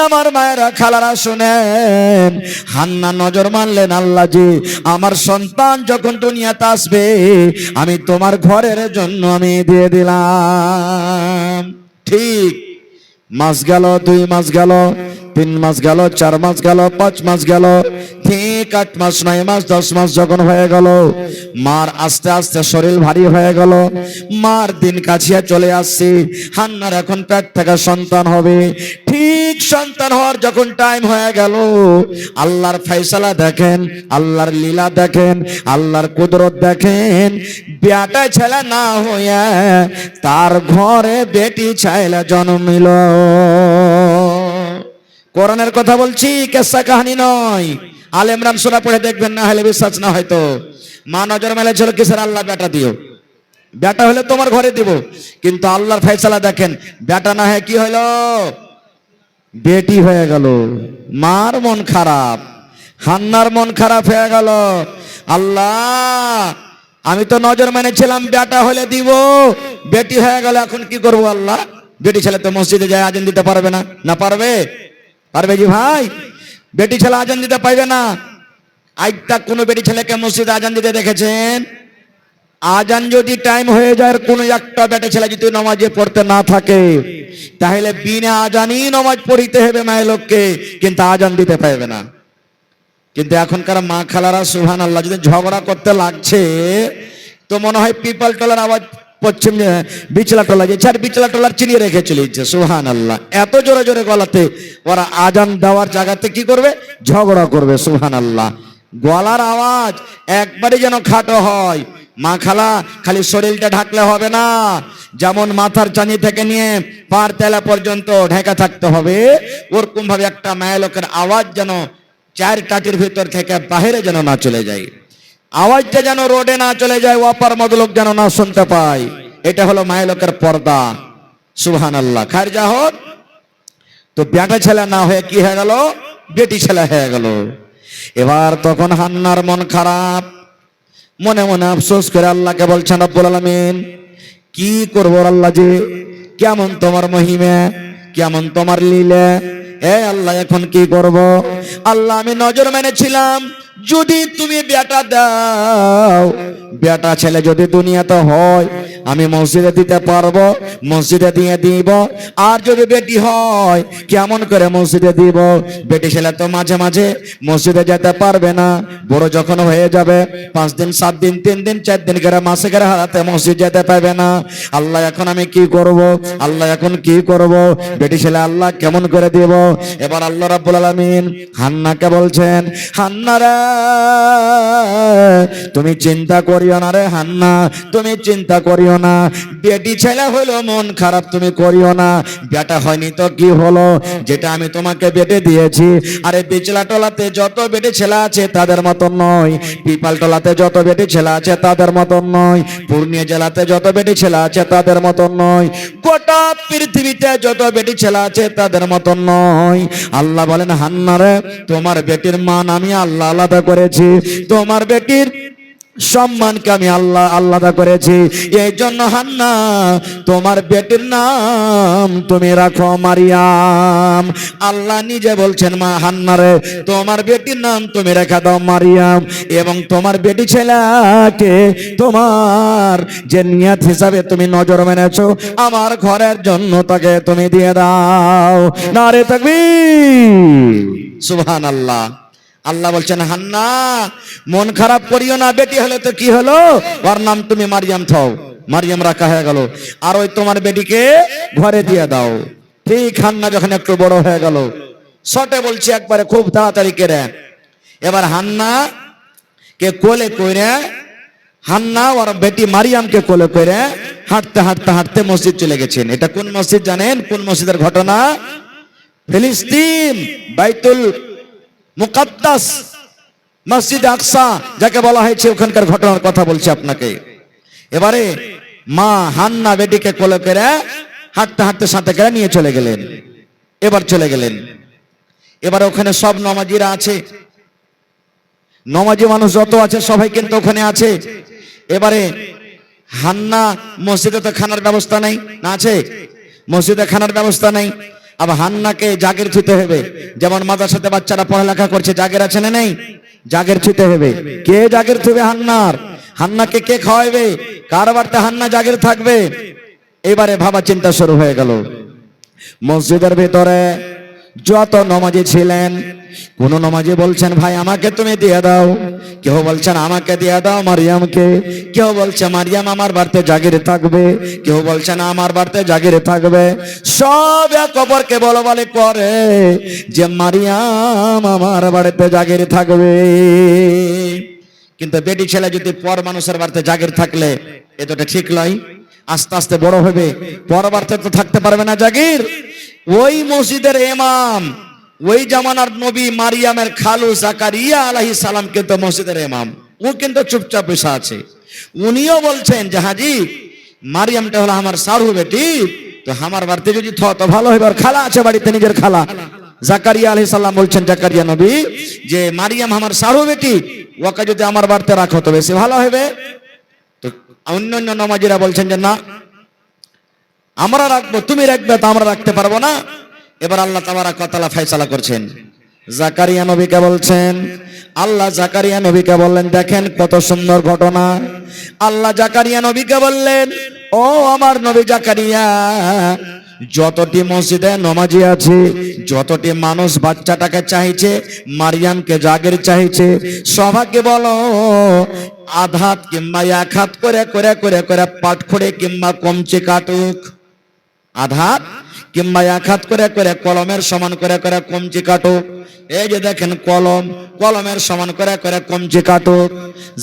আমার মায়েরা খালারা শুনেন, হান্না নজর মানলেন, আল্লাহ জি আমার সন্তান যখন দুনিয়াতে আসবে আমি তোমার ঘরের জন্য আমি দিয়ে দিলাম। ঠিক মাস গেল, 2 মাস গেল, 3 মাস গেল, 4 মাস গেল, 5 মাস গেল, ঠিক 8 মাস, 9 মাস, 10 মাস যখন হয়ে গেল, মার আস্তে আস্তে শরীর ভারী হয়ে গেল, মার দিন কাছিয়া চলে আসছে, হান্নার এখন পেট থেকে সন্তান হবে। ঠিক সন্তান হওয়ার যখন টাইম হয়ে গেল, আল্লাহর ফয়সালা দেখেন, আল্লাহর লীলা দেখেন, আল্লাহর কুদরত দেখেন, বেটা ছেলে না হইয়া তার ঘরে বেটি ছেলে জন্মিল। কোরআনের কথা বলছি, কেসা কাহিনী নয়। আলে ইমরান সূরা পড়ে দেখবেন, না হলে বিশ্বাস না হয়তো। মা নজর মেলেছিল কিসের? আল্লাহ বেটা দিও, বেটা হলে তোমার ঘরে দিব। কিন্তু আল্লাহর ফয়সালা দেখেন, বেটা না হয় কি হইল? বেটি হয়ে গেল। মার মন খারাপ, হান্নার মন খারাপ হয়ে গেল। আল্লাহ আমি তো নজর মেনেছিলাম বেটা হলে দিব, বেটি হয়ে গেল, এখন কি করবো আল্লাহ? বেটি ছেলে তো মসজিদে যায় আজান দিতে পারবে না। না পারবে? পারবে জি ভাই? বেটি ছেলে আজান দিতে পারবে না। আজ তাক কোনো বেটি ছেলেকে মসজিদে আজান দিতে দেখেছেন? আজান যদি টাইম হয়ে যায়, কোনো একটা বেটা ছেলে যদি নামাজে পড়তে না থাকে, তাহলে বিনা আজানই নামাজ পড়িতে হবে মায়ের লোককে, কিন্তু আজান দিতে পারবে না। কিন্তু এখনকার মা খালারা সুবহানাল্লাহ যদি ঝগড়া করতে লাগছে, তো মনে হয় পিপল টলার আওয়াজ পশ্চিম বিচলা টলা যে ছাড় বিচলা টলার চিনিয়ে রেখে চলেছে। সুবহানাল্লাহ, এত জোরে জোরে গলাতে ওরা আজান দেওয়ার জায়গাতে কি করবে? ঝগড়া করবে। সুবহানাল্লাহ, গলার আওয়াজ একবারে যেন খাটো হয়। মা খালা খালি শরীরটা ঢাকলে হবে না, যেমন মাথার চানি থেকে নিয়ে পার তেলা পর্যন্ত ঢাকা থাকতে হবে, ওরকম ভাবে একটা মায়ের লোকের আওয়াজ যেন 4 টাটির ভিতর থেকে বাহিরে যেন না চলে যায়, আওয়াজটা যেন রোডে না চলে যায়, অপার মদলোক যেন না শুনতে পায়। এটা হলো মায়ের লোকের পর্দা। সুবহানাল্লাহ। খার যা হোক, তো বেটা ছেলে না হয়ে কি হয়ে গেল? বেটি ছেলে হয়ে গেল। এবার তখন হান্নার মন খারাপ, মনে মনে আফসোস করে আল্লাহকে বলছেন, রব্বুল আলামিন কি করবো আল্লাহ জি, কেমন তোমার মহিমা, কেমন তোমার লীলা, এ আল্লাহ এখন কি করব? আল্লাহ আমি নজর মেনেছিলাম যদি তুমি বেটা দাও, বেটা ছেলে যদি দুনিয়াতে হয় আমি মসজিদে দিতে পারবো, মসজিদে দিয়ে দিব। আর যদি বেটি হয় কেমন করে মসজিদে দিব? বেটি ছেলে তো মাঝে মাঝে মসজিদে যেতে পারবে না, বড় যখন হয়ে যাবে 5 দিন 7 দিন 3 দিন 4 দিন করে মাসে করে হারাতে মসজিদ যেতে পারবে না। আল্লাহ এখন আমি কি করব? আল্লাহ এখন কি করব? বেটি ছেলে আল্লাহ কেমন করে দিব? এবার আল্লাহ রাব্বুল আলামিন হান্নাকে বলছেন, হান্না রে তুমি চিন্তা করিও না রে হান্না, তুমি চিন্তা করিও না, বেটি ছেলে হলো মন খারাপ তুমি করিও না, বেটা হয়নি তো কি হলো, যেটা আমি তোমাকে বেটে দিয়েছি। আরে বিচলা টলাতে যত বেটি ছেলে আছে তাদের মতন নয়, পিপাল টলাতে যত বেটি ছেলে আছে তাদের মতন নয়, পূর্ণিয়া জেলাতে যত বেটি ছেলে আছে তাদের মতন নয়, গোটা পৃথিবীতে যত বেটি ছেলে আছে তাদের মতন নয়। আল্লাহ বলেন, হান্না রে তোমার বেটির মান আমি আল্লাহ আলাদা করেছি, তোমার বেটির সম্মানকে আমি আল্লাহ আলাদা করেছি। এই জন্য হান্না তোমার বেটির নাম তুমি রাখো মারিয়াম। আল্লাহ নিজে বলছেন, মা হান্না রে তোমার বেটির নাম তুমি রেখে দাও মারিয়াম, এবং তোমার বেটি ছেলেকে তোমার যে নিয়ত হিসাবে তুমি নজর মেনেছো আমার ঘরের জন্য তাকে তুমি দিয়ে দাও। নারে তাকবীর, সুবহানাল্লাহ। আল্লাহ বলছেন, হান্না মন খারাপ করিও না, বেটি হলে তো কি হলো, ওর নাম তুমি মারিয়াম থাও, মারিয়াম রাখা হয়ে গেল, আর ওই তোমার বেটিকে ঘরে দিয়ে দাও। ঠিক হান্না যখন একটু বড় হয়ে গেল, শর্টে বলছি একবারে খুব তাড়াতাড়ি করে, এবার হান্না কে কোলে করে, হান্না ওর বেটি মারিয়ামকে কোলে করে হাঁটতে হাঁটতে হাঁটতে মসজিদ চলে গেছেন। এটা কোন মসজিদ জানেন? কোন মসজিদের ঘটনা? ফিলিস্তিন বাইতুল মুকাদ্দাস মসজিদ আকসা যাকে বলা হয়েছে, ওখানকার ঘটনার কথা বলছি আপনাকে। এবারে মা হান্না বেটিকে কোলে করে হাঁটতে হাঁটতে সাথে করে নিয়ে চলে গেলেন। এবার চলে গেলেন, এবার ওখানে সব নমাজিরা আছে, নমাজি মানুষ যত আছে সবাই কিন্তু ওখানে আছে। এবারে হান্না মসজিদে তো খানার ব্যবস্থা নেই, না আছে? মসজিদে খানার ব্যবস্থা নেই। আবার হান্নাকে জাগের ছুতে হবে, যেমন মাদ্রাসাতে বাচ্চারা পড়ালেখা করছে, জাগের আছে না নেই? জাগের ছুতে হবে। কে জাগের ছুবে? হান্নাকে কে খাওয়াবে? কার বাড়িতে হান্না জাগের থাকবে? এবারে ভাবা চিন্তা শুরু হয়ে গেল। মসজিদের ভিতরে যত নমাজি ছিলেন, কোন নমাজি বলছেন ভাই আমাকে তুমি দিয়ে দাও, কেউ বলছেন আমাকে দিয়ে দাও মারিয়ামকে, কেউ বলছে মারিয়াম আমার বাড়িতে জাগিরে থাকবে, কেউ বলছেন আমার বাড়িতে জাগিরে থাকবে। সব এক অপরকে বলবলি করে যে মারিয়াম আমার বাড়িতে জাগিরে থাকবে। কিন্তু বেটি ছেলে যদি পর মানুষের বাড়িতে জাগির থাকলে এটা ঠিক নয়। আস্তে আস্তে বড় হবে, পর বাড়িতে তো থাকতে পারবে না জাগির। ওই মসজিদের ইমাম, ওই জামানার নবী মারিয়ামের খালু জাকারিয়া আলাইহিস সালাম কিন্তু মসজিদের ইমাম, ও কিন্তু চুপচাপ বসে আছে। উনিও বলছেন যে হাজি মারিয়ামটা হলো আমার সারু বেটি, তো আমার বাড়িতে যদি তো ভালো হবে। আর খালা আছে বাড়িতে, নিজের খালা জাকারিয়া আলাইহিস সালাম বলছেন জাকারিয়া নবী যে মারিয়াম আমার সারু বেটি, ওকে যদি আমার বাড়িতে রাখো তো বেশি ভালো হবে। তো অন্যান্য নমাজিরা বলছেন যে না আমরা রাখবো, তুমি রাখবে, তো আমরা রাখতে পারবো না। এবার আল্লাহ তাবারাক ওয়া তাআলা ফয়সালা করছেন। জাকারিয়া নবীকে বলছেন, আল্লাহ জাকারিয়া নবীকে বললেন, দেখেন কত সুন্দর ঘটনা। আল্লাহ জাকারিয়া নবীকে বললেন, ও আমার নবী জাকারিয়া, যতটি মসজিদে নমাজি আছে, যতটি মানুষ বাচ্চাটাকে চাইছে, মারিয়ামকে জাগির চাইছে, সবাইকে বলো আধাত কিংবা এক হাত করে করে করে করে পাঠ করে কিংবা কমচে কাটুক। আধাত কিংবা এক হাত করে করে কলমের সমান করে করে কমচি কাটুক। এই যে দেখেন কলম, কলমের সমান করে করে কমচি কাটুক।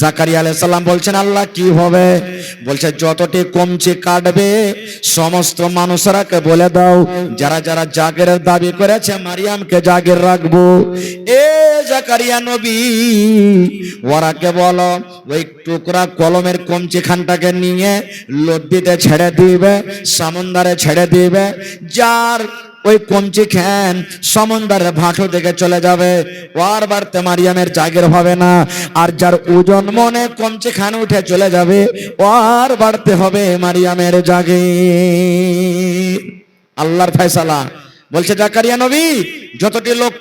জাকারিয়া আলাইহিস সালাম বলছেন আল্লাহ কি হবে? বলছে যতটি কমচি কাটবে সমস্ত মানুষরাকে বলে দাও যারা যারা জাগিরের দাবি করেছে মারিয়ামকে জাগির রাখবো। এ জাকারিয়া নবী ওরাকে বলো ওই টুকরা কলমের কমচি খানটাকে নিয়ে লদ্দিতে ছেড়ে দিবে, সমুদ্রে ছেড়ে দিবে। যার ওই কমচি খান সমুদ্রের ভাঁটো থেকে চলে যাবে, ওর বাড়িতে মারিয়ামের জাগির হবে না। আর যার ওজন মনে কমচি খান উঠে চলে যাবে, ওর বাড়িতে হবে মারিয়ামের জাগির। আল্লাহর ফয়সালা। বলছে জাকারিয়া নবী যতটি লোক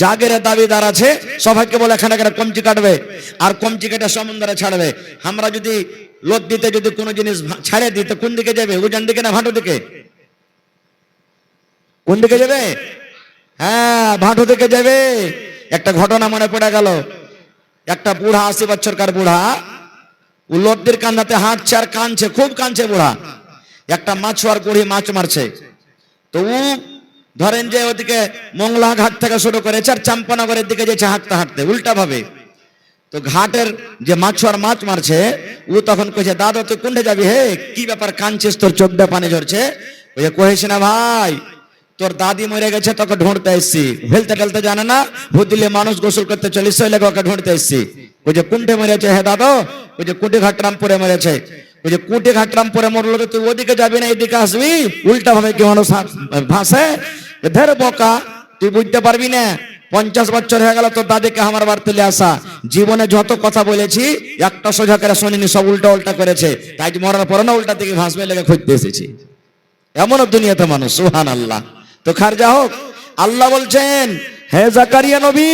জাগের দাবিদার আছে সবাইকে বলে এখানে এখানে কমচি কাটবে, আর কমচি কেটে সমুদ্রে ছাড়বে। আমরা যদি লোদ দিতে যদি কোনো জিনিস ছাড়ে দিতে কোন দিকে যাবে? উজান দিকে না ভাঁটো দিকে? কোন দিকে যাবে? হ্যাঁ, ভাঁটো দিকে যাবে। একটা ঘটনা মনে পড়ে গেল। একটা বুড়া, 80 বছরকার বুড়া, ও লদ্দির কান্দাতে হাঁটছে আর কাঁদছে, খুব কাঁদছে বুড়া। একটা মাছুয়ার বুড়ি মাছ মারছে, তো ও ধরেন যে ওদিকে মংলা ঘাট থেকে শুরু করেছে আর চাম্পানগরের দিকে যেছে হাঁটতে হাঁটতে উল্টা ভাবে। তো ঘাটের যে মাছুয়ার মাছ মারছে ও তখন কইছে দাদা তুই কোনটা যাবি? হে কি ব্যাপার কাঁদছিস, তোর চোখ দিয়ে পানি ঝরছে? ওই কহেছে না ভাই তোর দাদি মরে গেছে, তোকে ঢুঁড়তে এসছি, ফেলতে টেলতে জানে না, ভূত দিলে মানুষ গোসল করতে চলিস, ওকে ঢুঁড়তে এসছি। ওই যে কুণ্ঠে মরেছে, হে দাদা ওই যে কুটি ঘাটরামপুরে মরেছে। ওই যে কুটি ঘাটরামপুরে মরলো, তো তুই ওদিকে যাবি না এদিকে আসবি? উল্টা ভাবে কি মানুষ ভাসে? ধের বোকা, তুই বুঝতে পারবি না। 50 বছর হয়ে গেল তোর দাদিকে আমার বাড়িতে আসা, জীবনে যত কথা বলেছি একটা সোজা করে শুনিনি, সব উল্টা উল্টা করেছে। তাই মরার পরে না উল্টা দিকে ভাসবে লেগে খুঁজতে এসেছি। এমনও দুনিয়াতে মানুষ, সুবহানাল্লাহ। তো খারজা হোক, আল্লাহ বলছেন হে জাকারিয়া নবী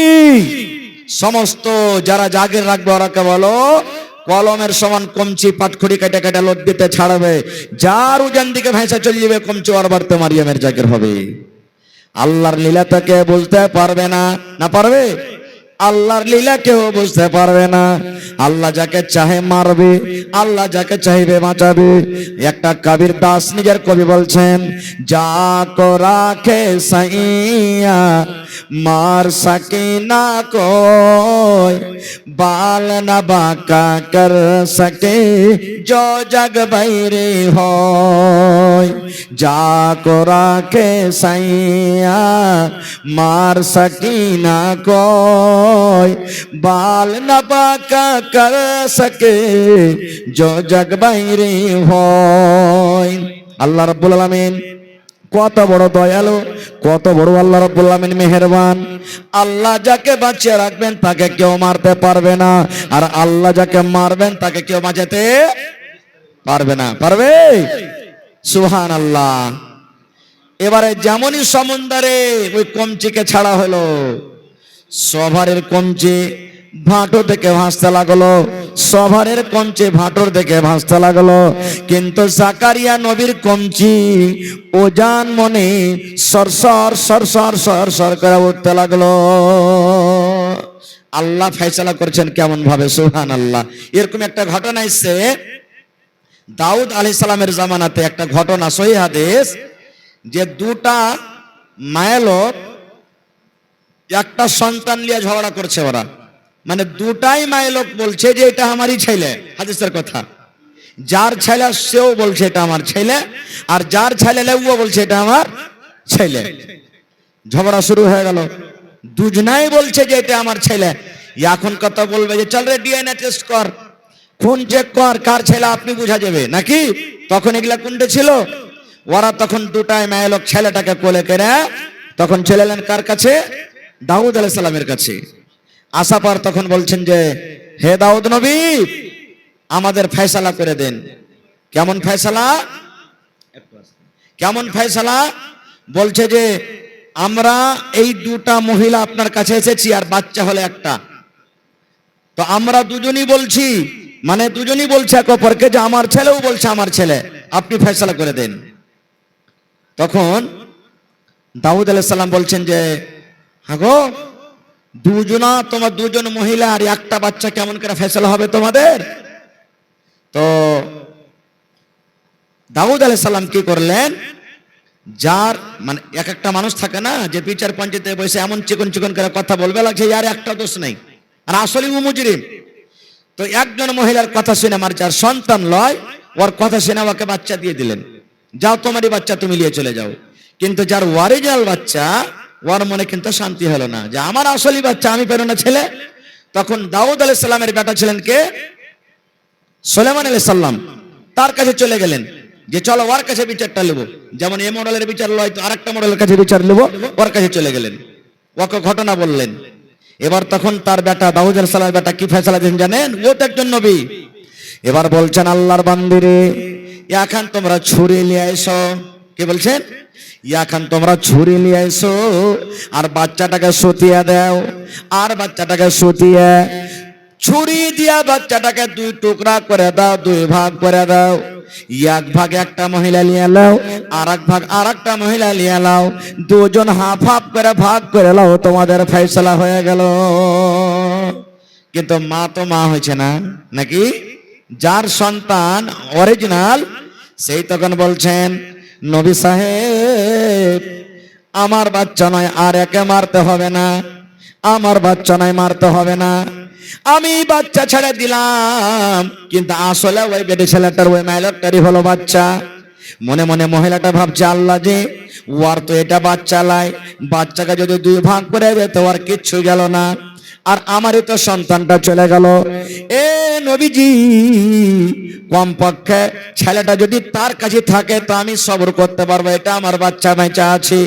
সমস্ত যারা জাগির রাখবে ওরাকে বলো কলমের সমান কমচি পাটখড়ি কেটে কেটে লদ্দিতে ছাড়বে। যার উজান দিকে ভেসে চলে যাবে কমচি ওর বাড়িতে মারিয়ামের জাগির হবে। আল্লাহর লীলা তাকে বুঝতে পারবে না, না পারবে? আল্লাহর লীলা কেউ বুঝতে পারবে না। আল্লাহ যাকে চাহে মারবে, আল্লাহ যাকে চাইবে বাঁচাবে। একটা কবির দাস নিজের কবি বলছেন, যা কো রাখে সাইয়া মার সকে না কোই, বাল না বাঁকা কর সকে जो जग बैरे होय। যা কো রাখে সাইয়া মার সকি না कोई, बाल न बाका कर सके जो जग বাইরে হয়। আল্লাহ রাব্বুল আলামিন কত বড় দয়ালু, কত বড় আল্লাহ রাব্বুল আলামিন মেহেরবান। আল্লাহ যাকে বাঁচিয়ে রাখবেন তাকে কেউ মারতে পারবে না, আর আল্লাহ যাকে মারবেন তাকে কেউ বাঁচাতে পারবে না। পারবে? সুবহানাল্লাহ। এবারে যেমনই সমুদ্রে ওই কঞ্চিকে ছাড়া হলো, সভারের কঞ্চি ভাঁটো থেকে ভাসতে লাগলো, সভারের কঞ্চি ভাঁটোর থেকে ভাসতে লাগলো। কিন্তু জাকারিয়া নবীর কঞ্চি ওজান মনে সরসর সরসর সরসর করে উঠতে লাগলো। আল্লাহ ফয়সালা করছেন কেমন ভাবে, সুবহানাল্লাহ। এরকম একটা ঘটনা এসেছে দাউদ আলাইহিস সালামের জামানাতে, একটা ঘটনা সহিহ হাদিস, যে দুটা মায়ের লোক একটা সন্তান নিয়ে ঝগড়া করছে। ওরা মানে দুটাই মায়ের লোক বলছে যে এটা আমারই ছেলে, হাদিসের কথা। যার ছেলে সেও বলছে এটা আমার ছেলে, আর যার ছেলে ও বলছে এটা আমার ছেলে। ঝগড়া শুরু হয়ে গেল, দুজনাই বলছে যে এটা আমার ছেলে। এখন কথা বলবে যে চল রে ডিএনএ টেস্ট কর, খুন চেক কর, কার ছেলে আপনি বুঝা যাবে নাকি। তখন এগুলা কোনটা ছিল? ওরা তখন দুটাই মায়ের লোক ছেলেটাকে কোলে করে তখন চলে এলেন কার কাছে? দাউদ আলাইহিস সালামের কাছে। আসা পর তখন বলছেন যে হে দাউদ নবী, আমাদের ফয়সালা করে দেন। কেমন ফয়সালা? কেমন ফয়সালা? বলছে যে আমরা এই দুটা মহিলা আপনার কাছে এসেছি, আর বাচ্চা হলে একটা, তো আমরা দুজনই বলছি, মানে দুজনই বলছে এক অপরকে যে আমার ছেলেও বলছে আমার ছেলে, আপনি ফয়সালা করে দেন। তখন দাউদ আলাইহিস সালাম বলছেন যে হাগো, দুজনা তোমার দুজন মহিলা আর একটা বাচ্চা, কেমন করে ফয়সালা হবে তোমাদের? তো দাউদ আলাইহিস সালাম কি করলেন, যার মানে এক একটা মানুষ থাকে না যে বিচার পঞ্চায়েতে বসে এমন চিকন চিকন করে কথা বলবে লাগছে ইয়ার একটা দোষ নেই, আর আসলে ও মুজরিম। তো একজন মহিলার কথা শুনে, আমার যার সন্তান লয়, ওর কথা শুনে ওকে বাচ্চা দিয়ে দিলেন, যাও তোমারই বাচ্চা তুমি নিয়ে চলে যাও। কিন্তু যার অরিজিনাল বাচ্চা, ওর মনে কিন্তু শান্তি হলো না যে আমার আসলি বাচ্চা আমি পেরো না ছেলে। তখন দাউদ আলাইহিস সালামের বেটা ছিলেন কে? সুলাইমান আলাইহিস সালাম। তার কাছে চলে গেলেন যে চলো ওর কাছে বিচারটা নেবো, যেমন এ মডেলের বিচার লয় তো আরেকটা মডেলের কাছে বিচার নেবো। ওর কাছে চলে গেলেন, ওকে ঘটনা বললেন। এবার তখন তার বেটা দাউদ আলাইহিস সালামের বেটা কি ফয়সালা দিলেন জানেন? ও তো একজন নবী। এবার বলছেন আল্লাহর বান্দিরে, এখন তোমরা ছুরি নিয়ে এসো। কি বলছেন? এখন তোমরা ছুরি নিয়ে এসো, আর বাচ্চাটাকে সতিয়ে দাও, আর বাচ্চাটাকে সতিয়ে ছুরি দিয়া বাচ্চাটাকে দুই টুকরা করে দাও, দুই ভাগ করে দাও। এক ভাগ একটা মহিলা নিয়ে লাও, আর এক ভাগ আর একটা মহিলা নিয়ে লাও, দুজন হাফ হাফ করে ভাগ করে লাও, তোমাদের ফয়সালা হয়ে গেল। কিন্তু মা তো মা হয়েছে না নাকি? যার সন্তান অরিজিনাল সেই তখন বলছেন নবী সাহেব, আমার বাচ্চা নয়, আর একে মারতে হবে না, আমার বাচ্চা নয়, মারতে হবে না, আমি বাচ্চা ছেড়ে দিলাম। কিন্তু আসলে ওই বেটি ছেলেটার ওই মাইলটারই হলো বাচ্চা। মনে মনে মহিলাটা ভাবছে আল্লাহ যে ওর তো এটা বাচ্চা লাই, বাচ্চাকে যদি দুই ভাগ করে দেয় তো আর কিচ্ছু গেল না, আর আমারই তো সন্তানটা চলে গেল। এ নবীজি, কমপক্ষে ছেলেটা যদি তার কাছে থাকে তো আমি সবর করতে পারবো, এটা আমার বাচ্চা বেঁচে আছে,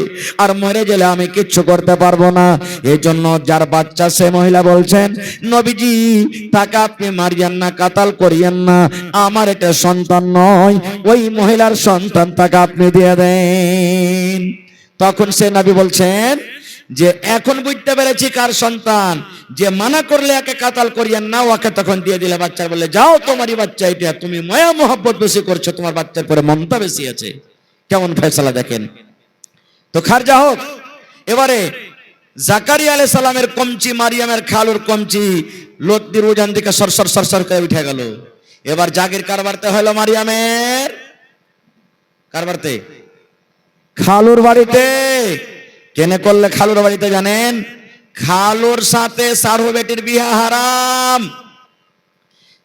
আর মরে গেলে আমি কিচ্ছু করতে পারবো না। এই জন্য যার বাচ্চা সে মহিলা বলছেন নবীজি, তাকে আপনি মারিয়েন না, কাতাল করিয়েন না, আমার এটা সন্তান নয়, ওই মহিলার সন্তান, তাকে আপনি দিয়ে দেন। তখন সে নবী বলছেন যে এখন বুঝতে পেরেছি কার সন্তান, যে মানা করলে একে কাতাল করিয়েন না, ওকে তখন দিয়ে দিলে বাচ্চা, বলে যাও তোমারই বাচ্চা এটা, তুমি মায়া মোহব্বত বেশি করছো, তোমার বাচ্চার পরে মমতা বেশি আছে। কেমন ফয়সালা দেখেন তো। খারজা হোক। এবারে জাকারিয়া আলাইহিস সালামের কমচি, মারিয়ামের খালুর কমচি লদ্দির উজান দিকে সরসর সরসর করে উঠে গেল। এবার জাগির কারবারতে হলো মারিয়ামের, কারবারতে খালুর বাড়িতে। কেনে করলে খালুর বাড়িতে জানেন? খালুর সাথে সাড়ু বেটির বিয়া হারাম।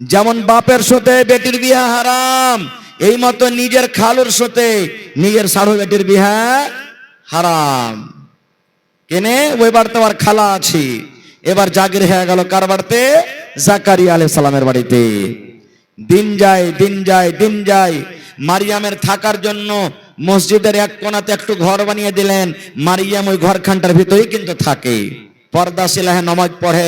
যেমন বাপের সাথে বেটির বিয়া হারাম, এই মতো নিজের খালুর সাথে নিজের সাড়ু বেটির বিয়া হারাম। কেনে? ওই বাড়িতে আর খালা আছে। এবার জাগির হয়ে গেল কার বাড়িতে? জাকারিয়া আলাইহিস সালামের বাড়িতে। দিন যায় দিন যায় দিন যায়, মারিয়ামের থাকার জন্য মসজিদের এক কোণাতে একটু ঘর বানিয়ে দিলেন। মারিয়াম ওই ঘরখানটার ভিতরেই কিন্তু থাকে, পর্দা শিলাহে নামাজ পড়ে,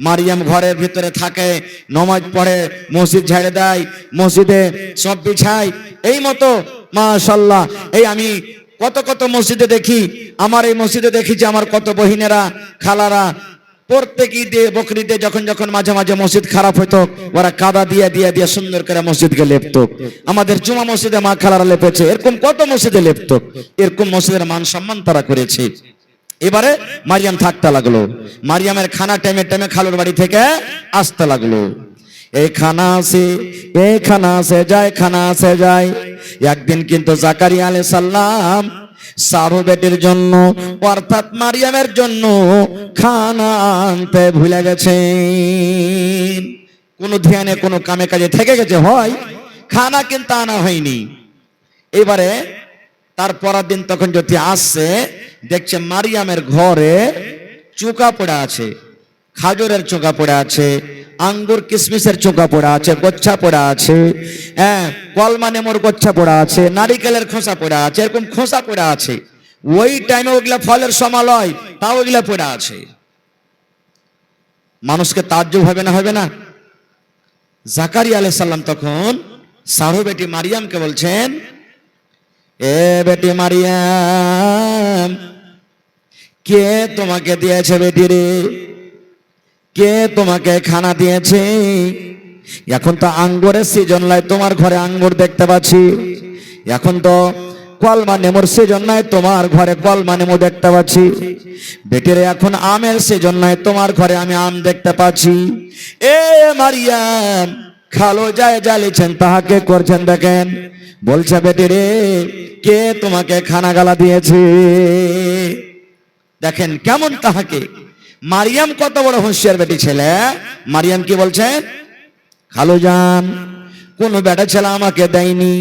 মারিয়াম ঘরের ভিতরে থাকে, নামাজ পড়ে, মসজিদ ঝাড়ে দেয়, মসজিদে সব বিছায়। এই মতো মাশাআল্লাহ, এই আমি কত কত মসজিদে দেখি, আমার এই মসজিদে দেখি যে আমার কত বহিনেরা, খালারা প্রত্যেক ঈদে বকরিদে যখন যখন মাঝে মাঝে মসজিদ খারাপ হইতো, ওরা কাদা দিয়ে দিয়ে দিয়ে সুন্দর করে মসজিদকে লেপতো। আমাদের জুমা মসজিদে মা খালারা লেপেছে, এরকম কত মসজিদে লেপতো। এরকম মসজিদের মান সম্মান তারা করেছে। এবারে মারিয়াম থাকতে লাগলো, মারিয়ামের খানা টাইমে টাইমে খালুর বাড়ি থেকে আসতে লাগলো। এই খানা আসে যায়, খানা আসে যায়। একদিন কিন্তু জাকারিয়া আলাইহিস সালাম সারো বেটির জন্য অর্থাৎ মারিয়ামের জন্য খানা আনতে ভুলে গেছেন। কোন ধ্যানে কোন কামে কাজে থেকে গেছে, হয় খানা কিন্তু আনা হয়নি। এবারে তার পরের দিন তখন যদি আসছে, দেখছে মারিয়ামের ঘরে চোকা পড়ে আছে, খাজুরের চোকা পড়ে আছে, আঙ্গুর কিশমিশের চোকা পড়ে আছে, গোচ্ছা পড়ে আছে, হ্যাঁ কলমা নেমোর গোচ্ছা পড়ে আছে, নারিকেলের খোসা পড়ে আছে, এরকম খোসা পড়ে আছে। ওই টাইমে ওগুলা ফলের সমালয়, তাও ওগুলা পড়ে আছে। মানুষকে তাজ্জুব হবে না, হবে না? জাকারিয়া আলাইহিস সালাম তখন সারো বেটি মারিয়ামকে বলছেন, এ বেটি মারিয়াম, কে তোমাকে দিয়েছে বেটি রে? কে তোমাকে খানা দিয়েছে? এখন তো আঙ্গুরের সিজন নাই, তোমার ঘরে আঙ্গুর দেখতে পাচ্ছি। এখন তো কলমা নেমুর সিজন নাই, তোমার ঘরে কলমা নেমু দেখতে পাচ্ছি। বেটিরে এখন আমের সিজন নাই, তোমার ঘরে আমি আম দেখতে পাচ্ছি। এ মারিয়াম, খালো যায় জ্বালিয়েছেন তাহাকে করছেন দেখেন। বলছে বেটিরে, কে তোমাকে খানা গালা দিয়েছে? দেখেন কেমন তাহাকে। মারিয়াম কত বড় হুঁশিয়ার বেটি ছেলে। মারিয়াম কি বলছে? খালু জান, কোন বেটা ছেলে আমাকে দেয়নি,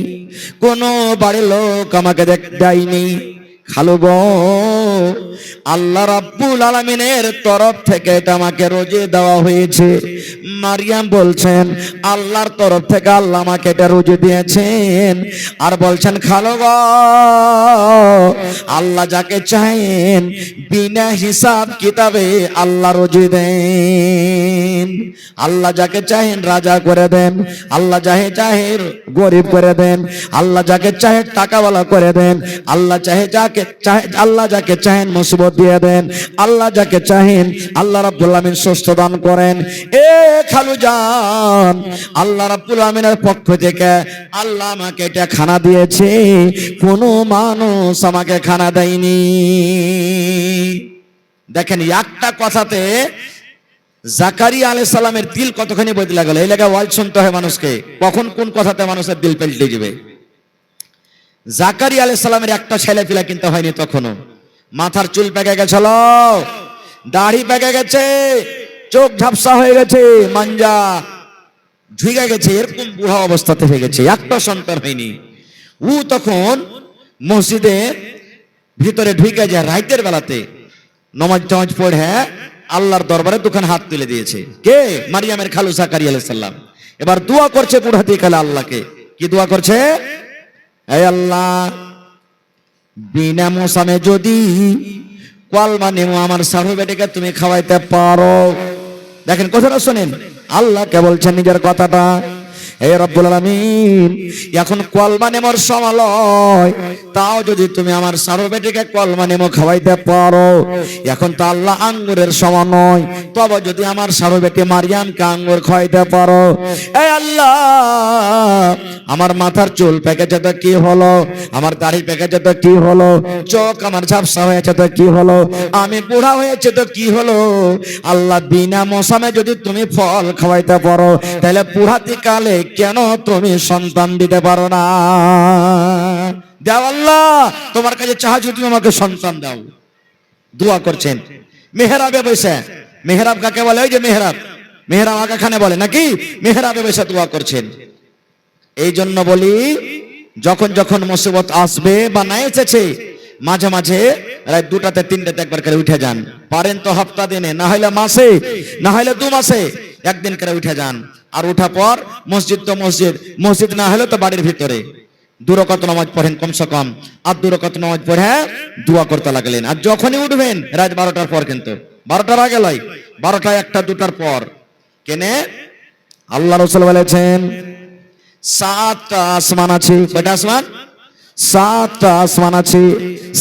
কোন বাড়ির লোক আমাকে দেয়নি। খালু গো, আল্লাহ রাব্বুল আলামিনের তরফ থেকে এটা আমাকে রোজে দেওয়া হয়েছে। মারিয়াম বলছেন, আল্লাহর তরফ থেকে আল্লাহ আমাকে এটা রোজে দিয়েছেন। আর বলছেন, খালু গো, আল্লাহ যাকে চাহেন বিনা হিসাব কিতাবে আল্লাহ রোজে দেন। আল্লাহ যাকে চাহেন রাজা করে দেন, আল্লাহ যাকে চাহেন গরিব করে দেন, আল্লাহ যাকে চাহেন টাকাওয়ালা করে দেন, আল্লাহ যাকে চাহেন মুসিবত দিয়ে দেন, আল্লাহ যাকে চাহেন আল্লাহ রাব্বুল আমিন সুস্থ দান করেন। এ খালু জান, আল্লাহ রাব্বুল আমিনের পক্ষ থেকে আল্লাহ আমাকে এটা খানা দিয়েছে, কোনো মানুষ আমাকে খানা দেয়নি। দেখেন একটা কথাতে জাকারিয়া আলাইহিস সালামের দিল কতখানি বদলে গেল। এই লাগা ওয়াজ শুনতে হয় মানুষকে, কখন কোন কথাতে মানুষের দিল পাল্টে যাবে। জাকারিয়া আলাইহিস সালামের একটা ছেলে পিলা কিন্তু হয়নি তখনও। মাথার চুল পেকে গেছিল, দাড়ি পেকে গেছে, চোখ ঝাপসা হয়ে গেছে, মাঞ্জা ঝুঁকে গেছে, এরকম বুড়া অবস্থাতে হয়ে গেছে, একটা সন্তান হয়নি। ও তখন মসজিদে ভিতরে ঢুকে যায় রাতের বেলাতে, নমাজ টমাজ পড়ে আল্লাহর দরবারে দুখান হাত তুলে দিয়েছে। কে? মারিয়ামের খালু জাকারিয়া আলাইহিস সালাম। এবার দোয়া করছে বুড়া দিয়ে কালে আল্লাহকে। কি দোয়া করছে? এই আল্লাহ, বিনা মৌসামে যদি কলমা নেমু আমার সারু বেটিকে তুমি খাওয়াইতে পারো। দেখেন কথাটা শোনেন, আল্লাহকে বলছেন নিজের কথাটা। হে রব্বুল আলামিন, এখন কলমা নেমোর সময়, তাও যদি তুমি আমার সারো বেটিকে কলমা নেমো খাওয়াইতে পারো। এখন তো আল্লাহ আঙ্গুরের সময় নয়, তবে যদি আমার সারো বেটি মারিয়ামকে আঙ্গুর খাওয়াইতে পারো। এই আল্লাহ, আমার মাথার চুল পেকেছে তো কি হলো, আমার দাড়ি পেকেছে তো কি হলো, চোখ আমার ঝাপসা হয়েছে তো কি হলো, আমি বুড়া হয়েছে তো কি হলো। আল্লাহ, বিনা মৌসামে যদি তুমি ফল খাওয়াইতে পারো, তাহলে বুড়াতি কালে কেন তুমি সন্তান দিতে পারো না? দাও আল্লাহ, তোমার কাছে চাহাজ, তুমি আমাকে সন্তান দাও। দোয়া করছেন মেহরাবে বসে। মেহরাব কাকে বলে? ওই যে মেহরাব, মেহরাব আগাখানে বলে নাকি, মেহরাবে বসে দোয়া করছেন। এই জন্য বলি, যখন যখন মুসিবত আসবে বা না এসেছে, মাঝে মাঝে রাত 2টাতে 3টাতে একবার করে উঠে যান। পারেন তো হপ্তাহ দিনে, না হইলে মাসে, না হইলে 2 মাসে একদিন করে উঠে যান। আর উঠা পর মসজিদ তো মসজিদ, মসজিদ না হলে তো বাড়ির ভিতরে 2 রাকাত নামাজ পড়েন কমসে কম। আর 2 রাকাত নামাজ পড়ে দোয়া করতে লাগলেন। আর যখনই উঠবেন রাত 12টার পর, কিন্তু 12টার আগে নয়, 12টা 1টা 2টার পর। কেনে? আল্লাহ রাসূল বলেছেন 7টা আসমান আছে। কয়টা আসমান? সাতটা আসমান আছে,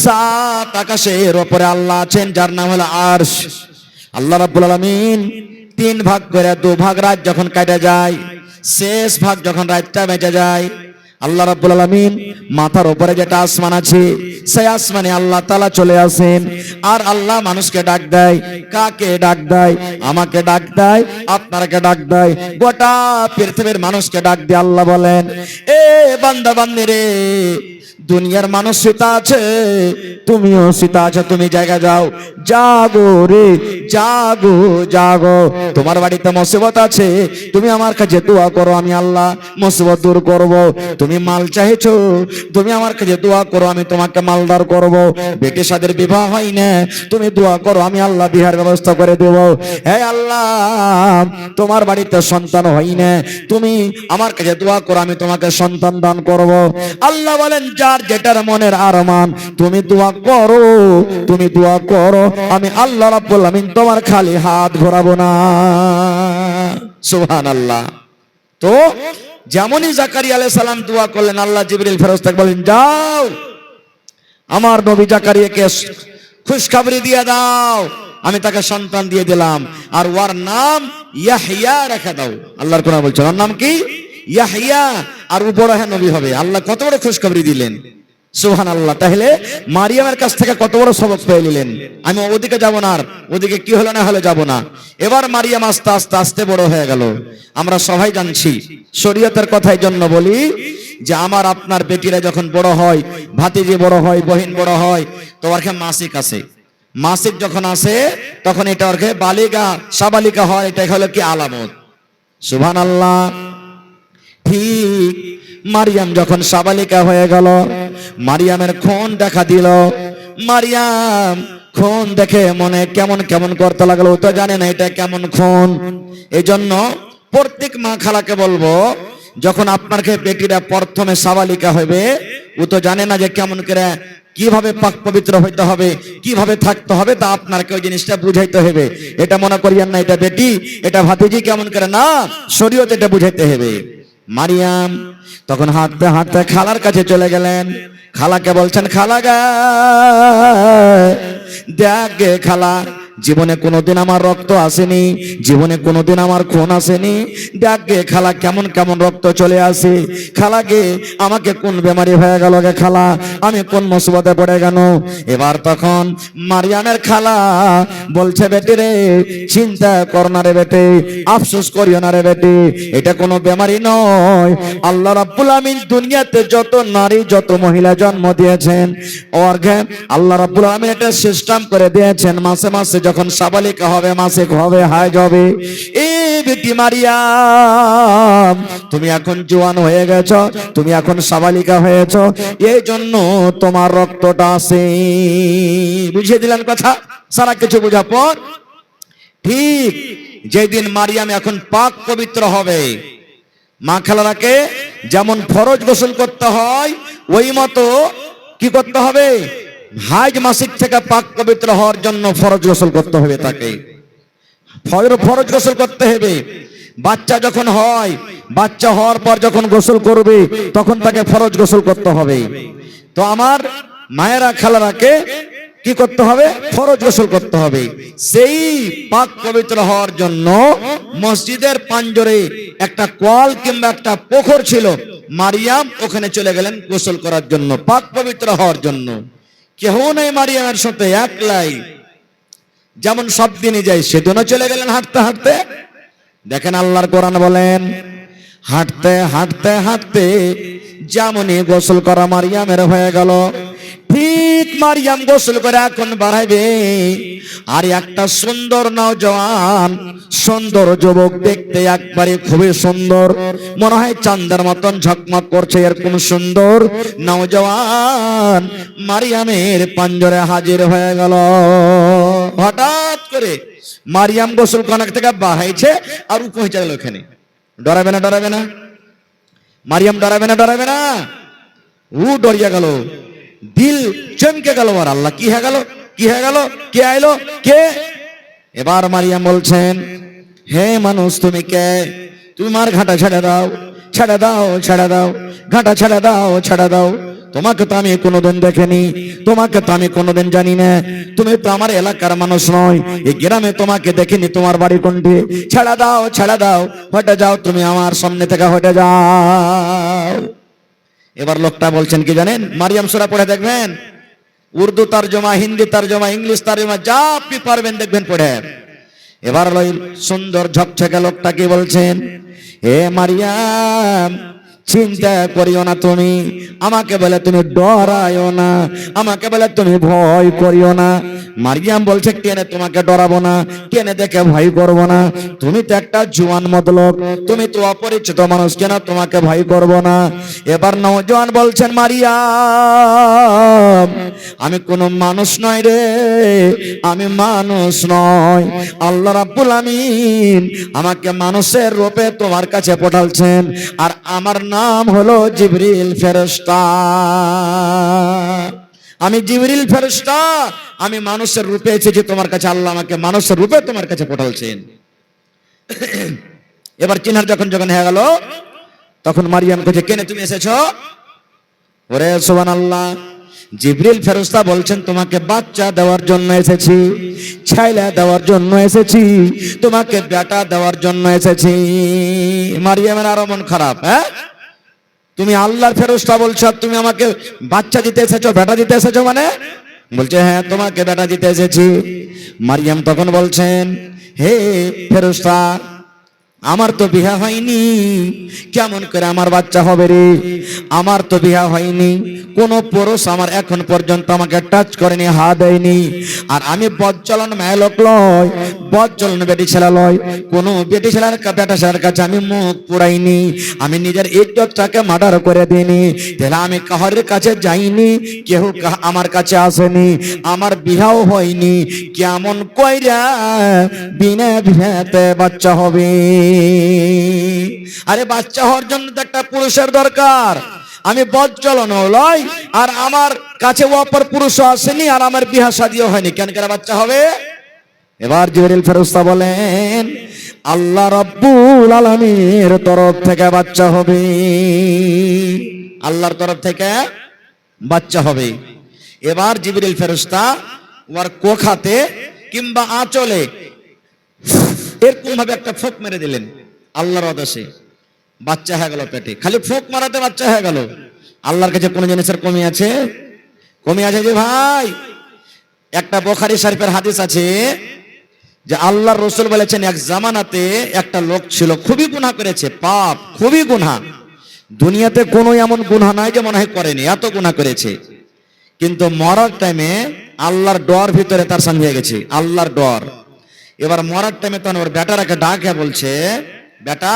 সাত আকাশের ওপরে আল্লাহ আছেন যার নাম হলো আরশ। আল্লাহ রাব্বুল আলামিন তিন ভাগ করে, দু ভাগ রাত যখন কাটা যায়, শেষ ভাগ যখন রাতটা বেঁচে যায়, আল্লাহ রাব্বুল আলামিন মাথার উপরে যেটা আসমান আছে সেই আসমানে আল্লাহ তাআলা চলে আসেন। আর আল্লাহ মানুষকে ডাক দেয়। কাকে ডাক দেয়? আমাকে ডাক দেয়, আপনাকে ডাক দেয়, গোটা পৃথিবীর মানুষকে ডাক দিয়ে আল্লাহ বলেন, এ বান্দা বান্দি রে, দুনিয়ার মানুষ সীতা আছে, তুমিও সীতা আছে, তুমি জায়গা যাও, জাগো রে, জাগো জাগো। তোমার বাড়িতে মুসিবত আছে, তুমি আমার কাছে দোয়া করো, আমি আল্লাহ মুসিবত দূর করব। তুমি মাল চাইছো, তুমি আমার কাছে দোয়া করো, আমি তোমাকে মালদার করব। বেটি সাদের বিবাহ হয় না, তুমি দোয়া করো, আমি আল্লাহ বিহার ব্যবস্থা করে দেব। হে আল্লাহ, তোমার বাড়িতে সন্তান হয় না, তুমি আমার কাছে দোয়া করো, আমি তোমাকে সন্তান দান করব। আল্লাহ বলেন, যার যেটার মনের আরমান তুমি দোয়া করো, তুমি দোয়া করো, আমি আল্লাহ রাব্বুল আমিন তোমার খালি হাত ঘোরাবো না। সুবহানাল্লাহ। তো যেমনই জাকারিয়া আলাইহিস সালাম দোয়া করলেন, আল্লাহ জিবরিল ফেরেশতাকে বলেন, যাও আমার নবী জাকারিয়াকে খুশখবরি দিয়ে দাও, আমি তাকে সন্তান দিয়ে দিলাম, আর ওর নাম ইয়াহইয়া রেখে দাও। আল্লাহর কোরআন বলছে ওর নাম কি? ইয়াহইয়া। আর ও বড় হয়ে নবী হবে। আল্লাহ কত বড় খুশখবরি দিলেন, সুবহানাল্লাহ। তাহলে মারিয়ামের কাছ থেকে কত বড় সবক পেয়ে নিলেন। আমি ওদিকে যাব না, আর ওদিকে কি হলো না হলো যাব না। এবার মারিয়াম আস্তে আস্তে আস্তে বড় হয়ে গেল। আমরা সবাই জানছি, শরীয়তের কথাই জন্য বলি, যে আমার আপনার বেটিরা যখন বড় হয়, ভাতিজি বড় হয়, বহিন বড় হয়, তো ওর মাসিক আসে। মাসিক যখন আসে তখন এটা ওর বালিকা সাবালিকা হয়, এটা হলো কি আলামত। সুবহানাল্লাহ। ঠিক মারিয়াম যখন সাবালিকা হয়ে গেল, মারিয়ামের খুন দেখা দিল। মারিয়াম খুন দেখে মনে কেমন কেমন করতে লাগলো, ও তো জানে না এটা কেমন খুন। এই জন্য প্রত্যেক মা খালাকে বলবো, যখন আপনার বেটিরা প্রথমে সাবালিকা হবে, ও তো জানে না যে কেমন করে কিভাবে পাক পবিত্র হইতে হবে, কিভাবে থাকতে হবে, তা আপনাকে ওই জিনিসটা বুঝাইতে হবে। এটা মনে করিয়েন না এটা বেটি, এটা ভাতিজি কেমন করে, না, শরীয়ত এটা বুঝাইতে হবে। মারিয়াম তখন হাঁটতে হাঁটতে খালার কাছে চলে গেলেন। খালাকে বলছেন, খালা গে, দেখ গে খালা, জীবনে কোনোদিন আমার রক্ত আসেনি, জীবনে কোনোদিন আমার খুন আসেনি। দেখ গে খালা, কেমন কেমন রক্ত চলে আসে। খালা গে, আমাকে কোন বেমারি হয়ে গেল গে খালা, আমি কোন মুসিবতে পড়ে গেল। এবার তখন মারিয়ামের খালা বলছে, বেটি রে, চিন্তা কর না রে বেটি, আফসোস করিও না রে বেটি, এটা কোনো বেমারি নয়। আল্লাহ রাব্বুল আমিন দুনিয়াতে যত নারী যত মহিলা জন্ম দিয়েছেন, ওরকে আল্লাহ রাব্বুল আমিন এটা সিস্টেম করে দিয়েছেন, মাসে মাসে যখন সাবালিকা হবে, মাসিক হবে, হায় যাবে। এই বেটি মারিয়াম, তুমি এখন জওয়ান হয়ে গেছো, তুমি এখন সাবালিকা হয়েছো, এই জন্য তোমার রক্তটা আছে। বুঝিয়ে দিলেন কথা, সারা কিছু বোঝা পর। ঠিক যেদিন মারিয়াম এখন পাক পবিত্র হবে, মা খালারাকে যেমন ফরজ গোসল করতে হয়, ওই মতো কি করতে হবে, হাইজ মাসিক থেকে পাক পবিত্র হওয়ার জন্য ফরজ গোসল করতে হবে। তাকে ফরজ গোসল করতে হবে। বাচ্চা যখন হয়, বাচ্চা হওয়ার পর যখন গোসল করবে, তখন তাকে ফরজ গোসল করতে হবে। তো আমার মায়েরা খালারাকে কি করতে হবে, ফরজ গোসল করতে হবে। সেই পাক পবিত্র হওয়ার জন্য মসজিদের পাঞ্জরে একটা কল কিংবা একটা পুকুর ছিল, মারিয়াম ওখানে চলে গেলেন গোসল করার জন্য, পাক পবিত্র হওয়ার জন্য। কেউ নেই মারিয়ামের সাথে, একলাই। যেমন সব দিনই যায়, সেদিনও চলে গেলেন হাঁটতে হাঁটতে। দেখেন আল্লাহর কোরআন বলেন, হাঁটতে হাঁটতে হাঁটতে যেমনই গোসল করা মারিয়ামের হয়ে গেল, ঠিক মারিয়াম গোসল করে এখন বাড়াইবে, আর একটা সুন্দর নওজওয়ান, সুন্দর যুবক, দেখতে একবারে খুবই সুন্দর, মনে হয় চাঁদের মতন ঝকমক করছে, এরকম সুন্দর নওজওয়ান মারিয়ামের পাঞ্জরে হাজির হয়ে গেল। হঠাৎ করে মারিয়াম গোসল কনক থেকে বাহাইছে, আর ও পৌঁছে গেল ওখানে। ডরাবে না, ডরাবে না মারিয়াম, ডরাবে না, ডরাবে না। ও ডরিয়া গেল, দিল চমকে গেল। আর আল্লাহ, কি হয়ে গেল, কি হয়ে গেল, কে আইলো, কে? এবার মারিয়াম বলছেন, হে মানুষ, তুমি কে? তুমি মার ঘাটা ছেড়ে দাও, ছেড়ে দাও, ছেড়ে দাও, ঘাটা ছেড়ে দাও, ছেড়ে দাও। তোমাকে তো আমি কোনোদিন দেখিনি, তোমাকে তো আমি কোনোদিন জানি না, তুমি তো আমার এলাকার মানুষ নয়, এই গ্রামে তোমাকে দেখিনি, তোমার বাড়ি কোনটি? ছেড়ে দাও, ছেড়ে দাও, হটে যাও, তুমি আমার সামনে থেকে হটে যাও। এবার লোকটা বলছেন কি জানেন? মারিয়াম সূরা পড়ে দেখবেন, উর্দু তর্জমা, হিন্দি তর্জমা, ইংলিশ তর্জমা, যা আপনি পারবেন দেখবেন পড়ে। এবার ওই সুন্দর ঝকঝকে লোকটা কি বলছেন? হে মারিয়াম, চিন্তা করিও না, তুমি আমাকে বলে তুমি ডরাইও না, আমাকে বলে তুমি ভয় করিও না। মারিয়াম বলছে, কেনে তোমাকে ডরাবো না, কেনে দেখে ভয় করবো না? তুমি তো একটা জোয়ান মতলোক, তুমি তো অপরিচিত মানুষ, কেন তোমাকে ভয় করবো না? এবার নওজোয়ান বলছেন, মারিয়াম, আমি কোনো মানুষ নয় রে, আমি মানুষ নয়, আল্লাহ রাব্বুল আমিন আমাকে মানুষের রূপে তোমার কাছে পাঠালছেন, আর আমার নাম হলো জিবরিল ফেরেশতা। আমি জিবরিল ফেরেশতা, আমি মানুষের রূপে এসেছি তোমার কাছে, আল্লাহ আমাকে মানুষের রূপে তোমার কাছে পাঠালছেন। এবার চিনার যখন হয়ে গেল, তখন মারিয়াম কাছে, কেন তুমি এসেছো? ওরে সুবহানাল্লাহ, জিবরিল ফেরেশতা বলছেন, তোমাকে বাচ্চা দেওয়ার জন্য এসেছি, ছেলে দেওয়ার জন্য এসেছি, তোমাকে বেটা দেওয়ার জন্য এসেছি। মারিয়ামের আরো মন খারাপ। হ্যাঁ, তুমি আল্লাহর ফেরেশতা বলছো, তুমি আমাকে বাচ্চা দিতে এসেছো, বেটা দিতে এসেছো মানে? বলছে, হ্যাঁ, তোমাকে বেটা দিতে এসেছি। মারিয়াম তখন বলছেন, হে ফেরেশতা, আমার তো বিয়ে হয়নি, কেমন করে আমার বাচ্চা হবে রে? আমার তো বিয়ে হয়নি, কোন পুরুষ আমার এখন পর্যন্ত আমাকে টাচ করেনি, হাত দেয়নি, আর আমি বজ্জলন মেয়ে লোক লয়, বজ্জলন বেটি ছেলে লয়, কোন বেটি ছেলের বেটা ছেলের কাছে আমি মুখ পুরাইনি, আমি নিজের ইজ্জতটাকে মার্ডার করে দিইনি, তাহলে আমি কাহারের কাছে যাইনি, কেউ আমার কাছে আসেনি, আমার বিয়াও হয়নি, কেমন কইরা বিনা বিয়েতে বাচ্চা হবে? আরে বাচ্চা হওয়ার জন্য তো একটা পুরুষের দরকার, আমি বজ্জলন লয়, আর আমার কাছে অপর পুরুষ আসেনি, আর আমার বিয়া শাদিও হয়নি, কেন করে বাচ্চা হবে? এবার জিবরিল ফেরেশতা বলেন, আল্লাহ রাব্বুল আলামিনের তরফ থেকে বাচ্চা হবে, আল্লাহর তরফ থেকে বাচ্চা হবে। এবার জিবরিল ফেরেশতা ওর কোখাতে কিংবা আঁচলে এরকম ভাবে একটা ফোঁক মেরে দিলেন, আল্লাহর আদেশে বাচ্চা হয়ে গেল পেটে। খালি ফোঁক মারাতে বাচ্চা হয়ে গেল। আল্লাহর কাছে কোন জিনিসের কমি আছে? কমি আছে যে ভাই? একটা বুখারী শরীফের হাদিস আছে যে আল্লাহর রাসূল বলেছেন, এক জামানাতে একটা লোক ছিল, খুবই গুনাহ করেছে, পাপ, খুবই গুনাহ, দুনিয়াতে কোনো এমন গুনাহ নাই যে মনে হয় করেনি, এত গুনাহ করেছে, কিন্তু মরার টাইমে আল্লাহর ডর ভিতরে তার সঙ্গে হয়ে গেছে, আল্লাহর ডর। এবার মরার টাইমে তখন ওর বেটারাকে ডাকে বলছে, বেটা,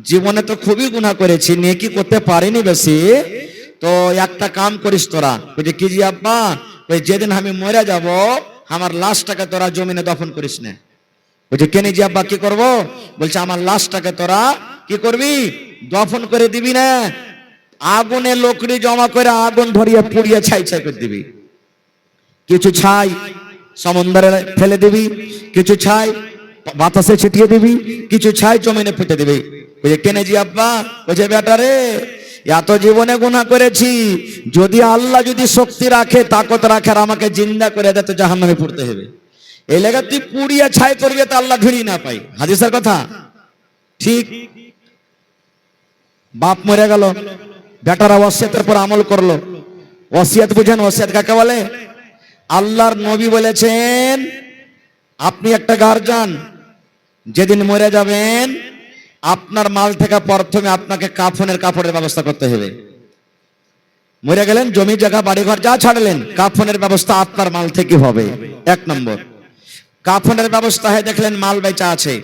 জীবনে তো খুবই গুনাহ করেছি, নেকি করতে পারিনি বেশি, তো একটা কাম করিস তোরা। বলছে, কি জি আব্বা? ওই যেদিন আমি মরে যাব, আমার লাশটাকে তোরা জমিনে দফন করিস না। বলছে, কেন জি আব্বা, কি করব? বলছে, আমার লাশটাকে তোরা কি করবি? দফন করে দিবি না, আগুনে লকড়ি জমা করে আগুন ধরিয়ে পুড়িয়ে ছাই ছাই করে দিবি। কিছু ছাই সমুদ্রে ফেলে দিবি, কিছু ছাই বাতাসে ছিটিয়ে দিবি, কিছু ছাই জমিনে পুঁতে দিবি। বলছে, কেনে জি আব্বা? বলছে, বেটা রে, এত জীবনে গুনাহ করেছি, যদি আল্লাহ যদি শক্তি রাখে, তাকত রাখে, আর আমাকে জিন্দা করে দেয়, তো জাহান্নামে পড়তে হবে। এই লাগা তুই পুড়িয়ে ছাই করবি, তো আল্লাহ ফিরিয়ে না পাই। হাদিসের কথা ঠিক। বাপ মরে গেল, বেটারা ওয়াসিয়াতের পর আমল করলো। ওয়াসিয়াত বুঝেন? ওয়াসিয়াত কাকে বলে? আল্লাহর নবী বলেছেন, আপনি একটা গার্জিয়ান, যেদিন মরে যাবেন, আপনার মাল থেকে প্রথমে আপনাকে কাফনের কাপড়ের ব্যবস্থা করতে হবে। মরে গেলেন, জমি জায়গা বাড়িঘর যা ছাড়লেন, কাফনের ব্যবস্থা আপনার মাল থেকে হবে। এক নম্বর, কাফনের ব্যবস্থা হয়, দেখলেন মাল বেচা আছে।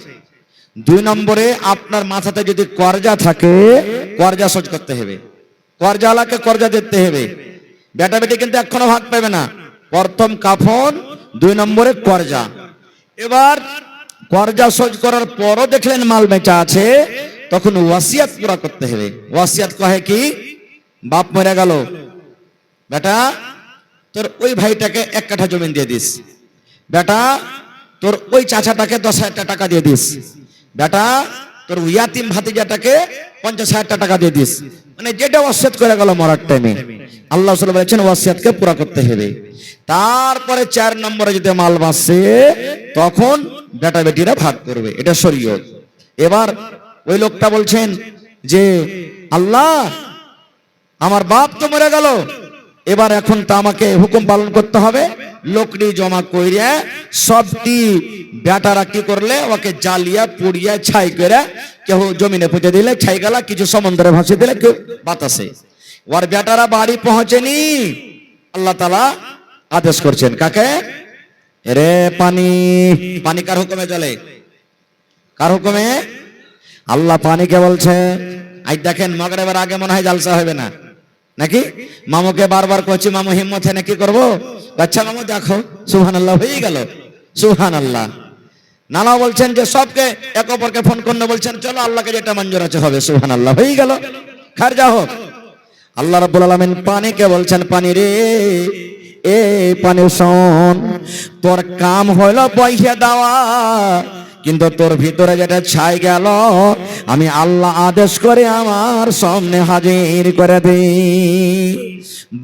দুই নম্বরে, আপনার মাথাতে যদি কর্জা থাকে, কর্জা শোধ করতে হবে, কর্জাওয়ালাকে কর্জা দিতে হবে। বেটা বেটি কিন্তু এখনো ভাগ পাবে না, প্রথম কাফন, দুই নম্বরে কর্জা। এবার কর্জা শোধ করার পরও দেখলেন মাল বেচা আছে, তখন ওয়াসিয়াত পুরা করতে হবে। ওয়াসিয়াত কহে কি? বাপ মরে গেল, বেটা তোর ওই ভাইটাকে 1 কাঠা জমি দিয়ে দিস, বেটা তোর ওই চাচাটাকে 10,000 টাকা দিয়ে দিস, বেটা তোর ইয়াতিম ভাতিজাটাকে 50,000 টাকা দিয়ে দিস। মানে যেটা ওয়াসিয়াত করে গেল মরার টাইমে, আল্লাহ রাসূল বলেছেন ওয়াসিয়াতকে পুরা করতে হবে। তারপরে 4 নম্বরে যদি মাল বাঁচে তখন বেটা বেটিরা ভাগ করবে, এটা শরীয়ত। এবার ওই লোকটা বলছেন যে আল্লাহ আমার বাপ তো মরে গেল, এবার এখন তো আমাকে হুকুম পালন করতে হবে। লোকড়ি জমা কইরা সবটি বেটারা কি করলে ওকে জ্বালিয়া পুড়িয়া ছাই করে, কেউ জমিনে পুঁতে দিলে ছাই গেলা, কিছু সমুদ্রে ভাসিয়ে দিলে, কেউ বাতাসে। ওর বেটারা বাড়ি পৌঁছেনি, আল্লাহ তাআলা আদেশ করছেন কাকে? রে পানি, পানি কার হুকুমে চলে? কার হুকুমে? আল্লাহ পানিকে বলছে। আজ দেখেন মাগরিবের আগে মনে হয় জালসা হবে না নাকি? মামুকে বারবার করছি, মামু হিম্মত হয় না কি করবো? আচ্ছা মামু দেখো, সুবহানাল্লাহ হয়ে গেল, সুবহানাল্লাহ। নানা বলছেন যে সবকে এক অপরকে ফোন করতে বলছেন, চলো আল্লাহকে যেটা মঞ্জুর আছে হবে, সুবহানাল্লাহ হয়ে গেল, খারজা হোক। আল্লাহ রাব্বুল আলামিন পানিকে বলছেন, পানি রে, এ পানি শোন, তোর কাম হলো বইয়া দেওয়া, কিন্তু তোর ভিতরে যেটা ছাই গেল আমি আল্লাহ আদেশ করে আমার সামনে হাজির করে দে।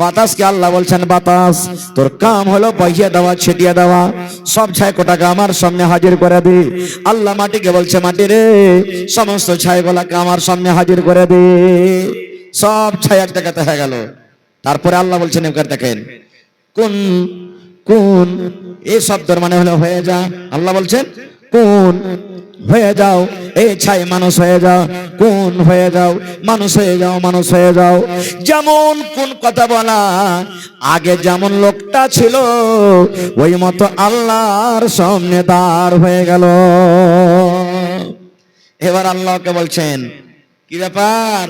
বাতাসকে আল্লাহ বলছেন, বাতাস তোর কাম হলো বইয়া দেওয়া, ছিটিয়ে দেওয়া, সব ছাই কোটাকে আমার সামনে হাজির করে দে। আল্লাহ মাটিকে বলছে, মাটি রে, সমস্ত ছাইগুলাকে আমার সামনে হাজির করে দে। সব ছাই এক জায়গাতে হয়ে গেল। তারপরে আল্লাহ বলছেন, এবার দেখেন কোন কোন, এই শব্দের মানে হলো হয়ে যা। আল্লাহ বলছেন কোন হয়ে যাও, এই ছাই মানুষ হয়ে যাও, কোন হয়ে যাও, মানুষ হয়ে যাও, মানুষ হয়ে যাও। যেমন কোন কথা বলা, আগে যেমন লোকটা ছিল ওই মতো আল্লাহর সামনে দাঁড় হয়ে গেল। এবার আল্লাহকে বলছেন, কি ব্যাপার,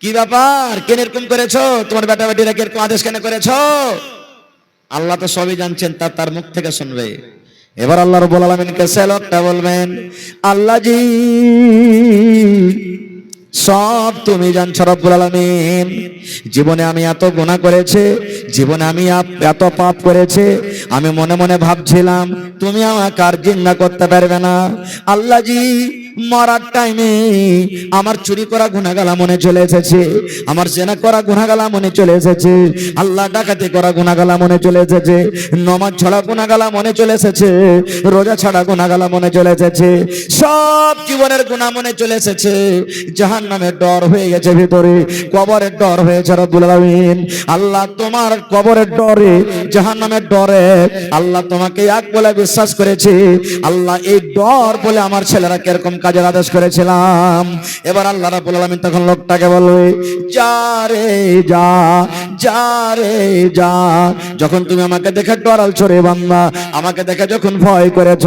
কি ব্যাপার, কেন এরকম করেছো? তোমার বেটা বেটিরা এরকম আদেশ কেন করেছো? আল্লাহ তো সবই জানছেন, তার মুখ থেকে শুনবে। এবার আল্লাহ রাব্বুল আলামিনকে সে লোকটা বলবেন, আল্লাহ জি সব তুমি জানছো রব্বুল আলামিন। জীবনে আমি এত গুনাহ করেছি, জীবনে আমি এত পাপ করেছি, আমি মনে মনে ভাবছিলাম তুমি আমাকে আর জিন্না করতে পারবে না। আল্লাহ জি মরার টাইমে আমার চুরি করা গুনাহগালা মনে চলে এসেছে, আমার জেনা করা গুনাহগালা মনে চলে এসেছে, আল্লাহ ডাকাতি করা গুনাহগালা মনে চলে এসেছে, নামাজ ছাড়া গুনাহগালা মনে চলে এসেছে, রোজা ছাড়া গুনাহগালা মনে চলে এসেছে, সব জীবনের গুনাহ মনে চলে এসেছে। জাহান্নামের ডর হয়ে গেছে ভিতরে, কবরের ডর হয়েছে রব্বুল আলামিন। আল্লাহ তোমার কবরের ডরে, জাহান্নামের ডরে আল্লাহ তোমাকে এক বলে বিশ্বাস করেছে। আল্লাহ এই ডর বলে আমার ছেলেরা কিরকম কাজের আদেশ করেছিলাম। এবার আল্লাহ রাব্বুল আলামিন তখন লোকটাকে বলবে, যা রে যা, যা রে যা। যখন তুমি আমাকে দেখে ডরাল রে বান্দা, আমাকে দেখে যখন ভয় করেছ,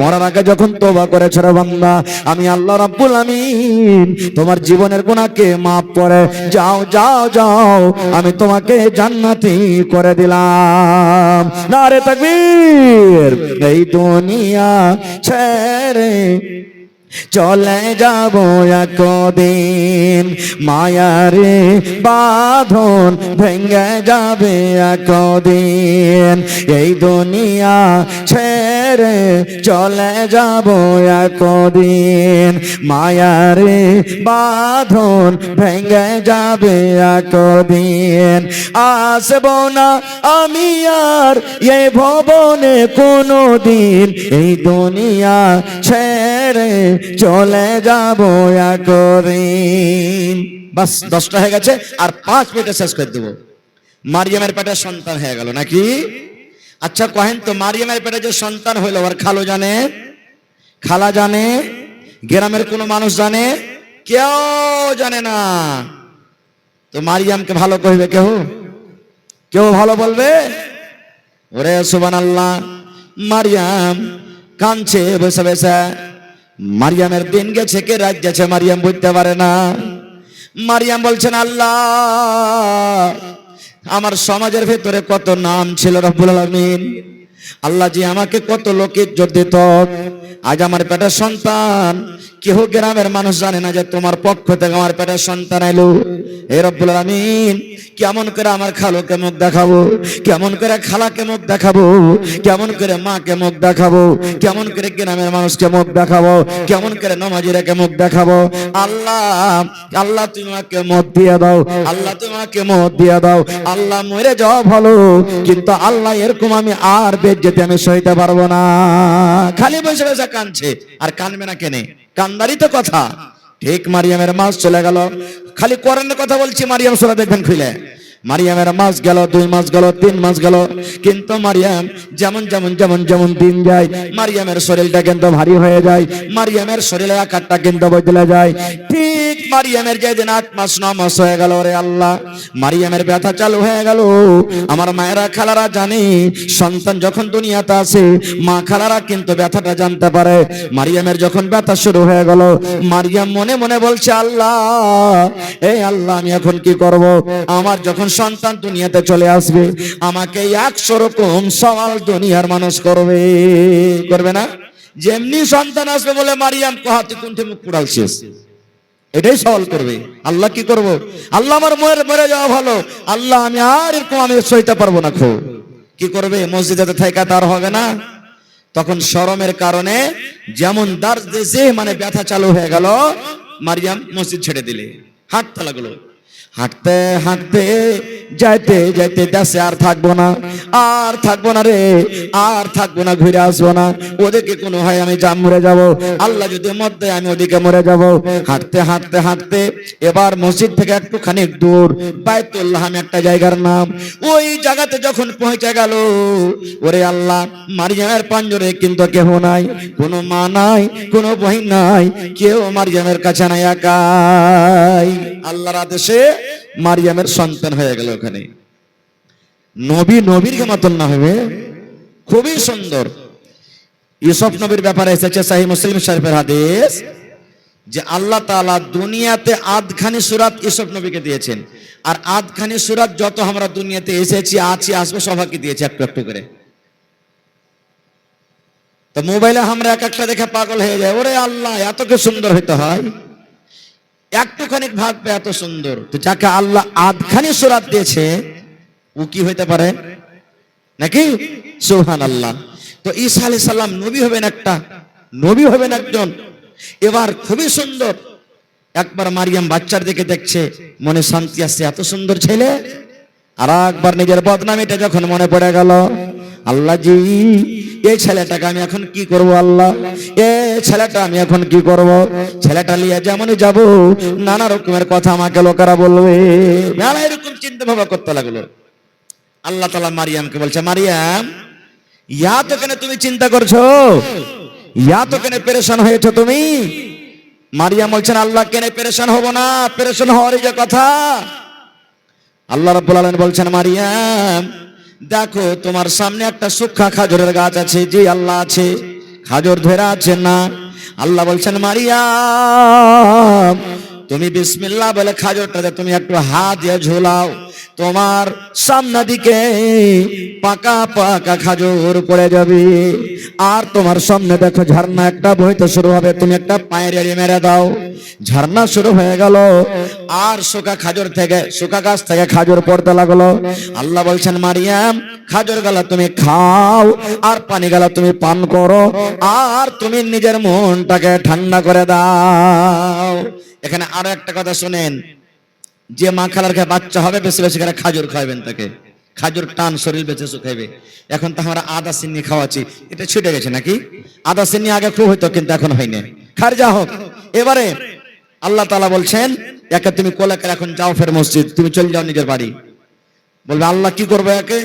মরার আগে যখন তওবা করেছ রে বান্দা, আমি আল্লাহ রাব্বুল আলামিন তোমার জীবনের গুনাহকে মাফ করে যাও, যাও, যাও, আমি তোমাকে জান্নাতি করে দিলাম। নারে তাকবীর। এই দুনিয়া ছেড়ে চলে যাব একদিন, মায়ারে বাঁধন ভেঙে যাবে একদিন। এই দুনিয়া ছেড়ে চলে যাব একদিন, মায়ারে বাঁধন ভেঙে যাবে একদিন। আসব না আমি আর এই ভবনে কোনো দিন, এই দুনিয়া ছেড়ে চলে যাব একদিন। বাস 10টা হয়ে গেছে, আর 5 মিনিটে শেষ করে দেব। মারিয়ামের পেটে সন্তান হয়ে গেল নাকি? আচ্ছা কহেন তো, মারিয়ামের পেটে যে সন্তান হইল ওর খালো জানে, খালা জানে, গ্রামের কোনো মানুষ জানে? কেউ জানে না। তো মারিয়ামকে ভালো কইবে কেউ? কেউ ভালো বলবে? ওরে সুবহানাল্লাহ। মারিয়াম কাঁদছে বসে বসে। মারিয়ামের দিন গেছে কে রাত গেছে মারিয়াম বুঝতে পারে না। মারিয়াম বলছেন, আল্লাহ আমার সমাজের ভেতরে কত নাম ছিল রব্বুল আলামিন, আল্লাহ জি আমাকে কত লোক ইজ্জত দিত, আজ আমার পেটের সন্তান কেউ গ্রামের মানুষ জানে না যে তোমার পক্ষ থেকে আমার পেটে সন্তান এলো। হে রব্বুল আলামিন, কেমন করে আমার খালুকে মুখ দেখাবো, কেমন করে খালাকে মুখ দেখাবো, কেমন করে মাকে মুখ দেখাবো, কেমন করে গ্রামের মানুষকে মুখ দেখাবো, কেমন করে নমাজিরাকে মুখ দেখাবো। আল্লাহ, আল্লাহ তুমি আমাকে মত দিয়ে দাও, আল্লাহ তোমাকে মত দিয়ে দাও। আল্লাহ মরে যাওয়া ভালো, কিন্তু আল্লাহ এরকম আমি আর বেজ্জতি আমি সইতে পারবো না। খালি বসে বসে কাঁদছে, আর কানবে না কেনে? কান্দারই তো কথা। ঠিক মারিয়ামের মাস চলে গেল। খালি কোরআনের কথা বলছি, মারিয়াম সূরা দেখবেন খুলে। মারিয়ামের মাস গেল, 2 মাস গেল, 3 মাস গেল, কিন্তু মারিয়াম যেমন যেমন যেমন যেমন দিন যায়, মারিয়ামের শরীরটা কিন্তু ভারী হয়ে যায়, মারিয়ামের শরীরের আকারটা কিন্তু বদলে যায়। ঠিক মারিয়ামের যেদিন 8 মাস 9 মাস হয়ে গেল, রে আল্লাহ, মারিয়ামের ব্যথা চালু হয়ে গেল। আমার মায়েরা খালারা জানে, সন্তান যখন দুনিয়াতে আসে, মা খালারা কিন্তু ব্যথাটা জানতে পারে। মারিয়ামের যখন ব্যথা শুরু হয়ে গেল, মারিয়াম মনে মনে বলছে, আল্লাহ, এই আল্লাহ, আমি এখন কি করব? আমার যখন সন্তান দুনিয়াতে চলে আসবে, আমাকে 100 রকম সওয়াল দুনিয়ার মানুষ করবে, করবে না? যেমনি সন্তান আসবে বলে মারিয়াম কহাতে কুণ্ঠে মুখ পুড়ালছিস, এটাই সওয়াল করবে। আল্লাহ কি করব? আল্লাহ, আমার মরে যাওয়া ভালো, আল্লাহ আমি আর এরকম আমি সইতে পারবো না। খো কি করবে? মসজিদে থাকা তার হবে না। তখন শরমের কারণে যেমন দার্স দেশে মানে ব্যথা চালু হয়ে গেল, মারিয়াম মসজিদ ছেড়ে দিলে, হাঁটতে লাগলো। হাঁটতে হাঁটতে যাইতে যাইতে দেশে আর থাকবো না, আর থাকবো না রে, আর থাকবো না, ঘুরে আসবো না। ওদিকে কোনো হয় আমি মরে যাব, আল্লাহ যদি মত দেয় আমি ওদিকে মরে যাব। হাঁটতে হাঁটতে হাঁটতে এবার মসজিদ থেকে একটুখানি দূর বাইতুল্লাহ আমি একটা জায়গার নাম, ওই জায়গাতে যখন পৌঁছে গেল, ওরে আল্লাহ, মারিয়ামের পাঞ্জরে কিন্তু কেহ নাই, কোনো মা নাই, কোনো বহিন নাই, কেউ মারিয়ামের কাছে নাই, একাই। আল্লাহর আদেশে মারিয়ামের সন্তান হয়ে গেল। ওখানে নবী নবীর মতন না হবে, খুবই সুন্দর। ইউসুফ নবীর ব্যাপারে এসেছে সহিহ মুসলিম শরীফের হাদিস, যে আল্লাহ তাআলা দুনিয়াতে আধখানি সূরাত ইউসুফ নবীকে দিয়েছেন, আর আধখানি সূরাত যত আমরা দুনিয়াতে এসেছি, আছি, আসবো, সবাইকে দিয়েছে একটু একটু করে। তো মোবাইলে আমরা এক একটা দেখে পাগল হয়ে যায়, ওরে আল্লাহ, এত কি সুন্দর হইতে হয়, একটুখানি ভাগ পে এত সুন্দর। তো যাকে আল্লাহ আধখানি সূরাত দিয়েছে, ও কি হইতে পারে নাকি? সুবহানাল্লাহ। তো ঈসা আলাইহিস সালাম নবী হবেন, একটা নবী হবেন একজন। এবার খুবই সুন্দর, একবার মারিয়াম বাচ্চার দিকে দেখছে, মনে শান্তি আসছে, এত সুন্দর ছেলে। আর একবার নিজের বদনামিটা যখন মনে পড়ে গেল, আল্লাহ জি, এই ছেলেটাকে আমি এখন কি করব? আল্লাহ, এই ছেলেটা আমি এখন কি করব? ছেলেটা নিয়ে যেমনই যাব, নানা রকমের কথা আমাকে লোকেরা বলবে, মেলা এরকম চিন্তা ভাবনা করতে লাগলো। আল্লাহ তাআলা মারিয়ামকে বলছে, মারিয়াম, ইয়া তো কেন তুমি চিন্তা করছো, ইয়া তো কেন পেরেশান হয়েছো তুমি? মারিয়াম বলছেন, আল্লাহ, কেন পেরেশান হব না? পেরেশান হওয়ার যে কথা। আল্লাহ রাব্বুল আলামিন বলছেন, মারিয়াম, দেখো তোমার সামনে একটা শুকনা খাজুরের গাছ আছে। জি আল্লাহ, আছে। খাজুর ধরে আছে না? আল্লাহ বলছেন, মারিয়াম, তুমি বিসমিল্লাহ বলে খাজুরটাতে তুমি একটু হাত দিয়ে ঝোলাও, তোমার সামনে দিকে পাকা পাকা খাজুর পড়ে যাবে। আর তোমার সামনে দেখো ঝর্ণা একটা বইতে শুরু হবে, তুমি একটা পায়ের এড়িয়ে মেরে দাও, ঝর্ণা শুরু হয়ে গেল। আর শুকা খাজুর থেকে, শুকা গাছ থেকে খাজুর পড়তে লাগলো। আল্লাহ বলছেন, মারিয়াম, খাজুর গালা তুমি খাও, আর পানি গালা তুমি পান করো, আর তুমি নিজের মনটাকে ঠান্ডা করে দাও। এখানে আরো একটা কথা শুনেন, যে মা খালার খায় বাচ্চা হবে, বেশি বেশি করে খাজুর খাওয়াবেন তাকে। খাজুর টান শরীর বেঁচে শুকাইবে। এখন তো আমরা আদা চিনি খাওয়াচ্ছি, এটা ছুটে গেছে নাকি? আদা চিনি আগে খুব হইতো, কিন্তু এখন হয়নি। খার যা হোক, এবারে আল্লাহ তাআলা বলছেন, একে তুমি কোলে করে এখন যাও ফের মসজিদ, তুমি চলে যাও নিজের বাড়ি। বলবে, আল্লাহ কি করবো একে?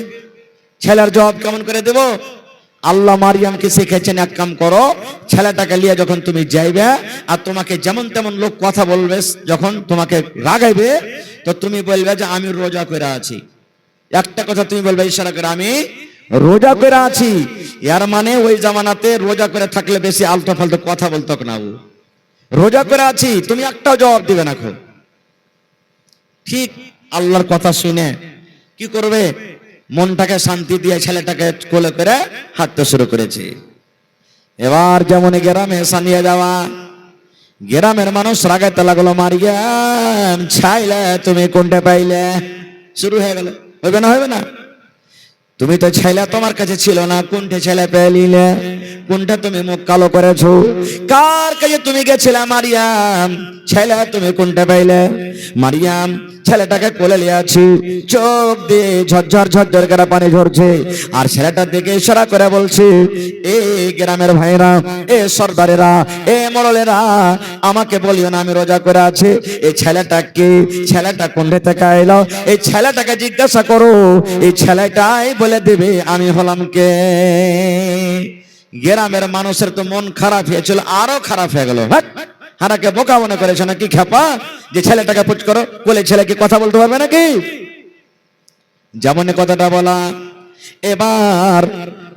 ছেলের জবাব কেমন করে দেব? আল্লাহ মারিয়ামকে শিখেছেন, এক কাম করো, ছেলেটাকে নিয়ে যখন তুমি যাইবে, আর তোমাকে যেমন তেমন লোক কথা বলবে, যখন তোমাকে রাগাইবে, তো তুমি বলবে যে আমি রোজা করে আছি। একটা কথা তুমি বলবে ইশারা করে, আমি রোজা করে আছি। এর মানে ওই জামানাতে রোজা করে থাকলে বেশি আলতো ফালতো কথা বলতো না, ও রোজা করে আছি, তুমি একটাও জবাব দিবে না। খুব ঠিক আল্লাহর কথা শুনে কি করবে? মনটাকে শান্তি দিয়ে ছেলেটাকে কোলে করে হাঁটতে শুরু করেছে। এবার যেমন গ্রামে সানিয়ে যাওয়া, গ্রামের মানুষ রাগাইতে লাগলো, মারিয়াম ছাইলে তুমি কোনটা পাইলে? শুরু হয়ে গেল। হবে না? হবে না? তুমি তো ছেলে তোমার কাছে ছিল না, কোনটা ছেলে পেলিলে? কোনটা তুমি মুখ কালো করেছো? কার কাছে তুমি গেছিলে মারিয়াম? ছেলে তুমি কোনটা পাইলে? মারিয়াম ছেলেটাকে কোলে নিয়ে আছি, চোখ দিয়ে ঝরঝর ঝরঝর করে পানি ঝরছে, আর ছেলেটার দিকে ইশারা করে বলছে, এ গ্রামের ভাইরা, এ সর্দারেরা, এ মরলেরা, আমাকে বলিও না আমি রোজা করে আছি। এই ছেলেটাকে, ছেলেটা কোনটা থেকে এলো? এই ছেলেটাকে জিজ্ঞাসা করো, এই ছেলেটাই বলে দেবে আমি হলাম কে। গ্রামের মানুষের তো মন খারাপ হয়েছিল, আরো খারাপ হয়ে গেল। হারাকে বোকা মনে করেছে নাকি খেপা, যে ছেলেটাকে পুচ করো, বলে ছেলে কি কথা বলতে পারবে নাকি? যেমন কথাটা বলা। এবার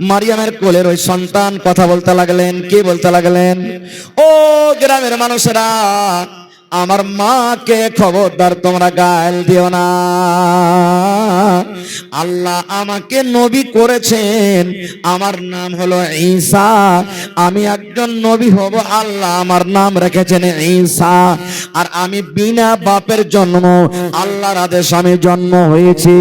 মারিয়ামের কোলের ওই সন্তান কথা বলতে লাগলেন। কি বলতে লাগলেন? ও গ্রামের মানুষেরা, আমার মাকে খবরদার তোমরা গাল দিও না। আল্লাহ আমাকে নবী করেছেন, আমার নাম হলো ঈসা, আমি একজন নবী হব। আল্লাহ আমার নাম রেখেছেন ঈসা, আর আমি বিনা বাপের জন্ম, আল্লাহর আদেশ আমি জন্ম হয়েছি।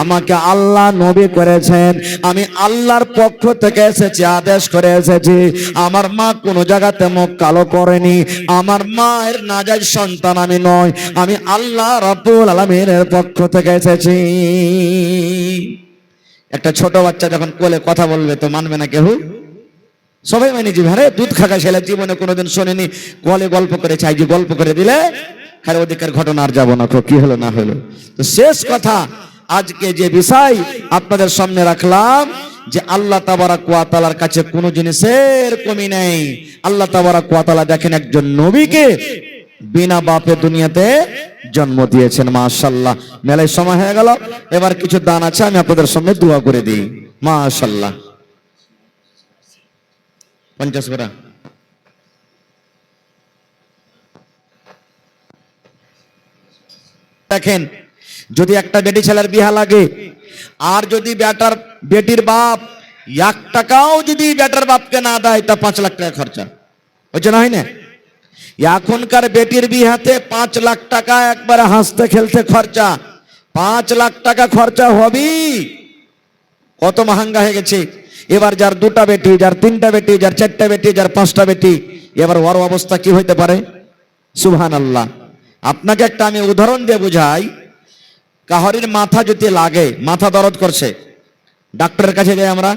আমাকে আল্লাহ নবী করেছেন, আমি আল্লাহর পক্ষ থেকে এসেছি, আদেশ করে এসেছি। আমার মা কোনো জায়গাতে মুখ কালো করেনি, আমার মায়ের নাজায়েজ সন্তান আমি নয়, আমি আল্লাহ রাব্বুল আলামিনের পক্ষ থেকে এসেছি। একটা ছোট বাচ্চা যখন কোলে কথা বলবে তো মানবে না কেউ? সবাই মানে যে আরে দুধ খাকা ছেলে, জীবনে কোনোদিন শোনেনি, কোলে গল্প করে চাই যে গল্প করে দিলে খালি ওদিকের ঘটনা আর যাবো না, কি হলো না হলো। তো শেষ কথা, আজকে যে বিষয় আপনাদের সামনে রাখলাম, যে আল্লাহ তাবারাক ওয়া তাআলার কাছে কোনো জিনিসের কমি নেই। আল্লাহ তাবারাক ওয়া তাআলা দেখেন একজন নবীকে বিনা বাপে দুনিয়াতে জন্ম দিয়েছেন। মাশাআল্লাহ। মেলায় সময় হয়ে গেল, এবার কিছু দান আছে, আমি আপনাদের সামনে দোয়া করে দিই। মাশাআল্লাহ। 50 করে দেখেন, যদি একটা বেটি ছেলের বিয়া লাগে, আর যদি বেটির বাপ 1 টাকাও যদি বেটার বাপকে না দেয়, তা 5 লাখ টাকা খরচা হচ্ছে না, হয় না? এখনকার বেটির বিহাতে 5 লাখ টাকা একবারে হাসতে খেলতে খরচা। 5 লাখ টাকা খরচা হবেই, কত মহাঙ্গা হয়ে গেছে। এবার যার 2টা বেটি, যার 3টা বেটি, যার 4টা বেটি, যার 5টা বেটি, এবার ওর অবস্থা কি হইতে পারে? সুবহানাল্লাহ। আপনাকে একটা আমি উদাহরণ দিয়ে বুঝাই। কাহরির মাথা যদি লাগে, মাথা দরদ করছে, ডাক্তারের কাছে যাই আমরা,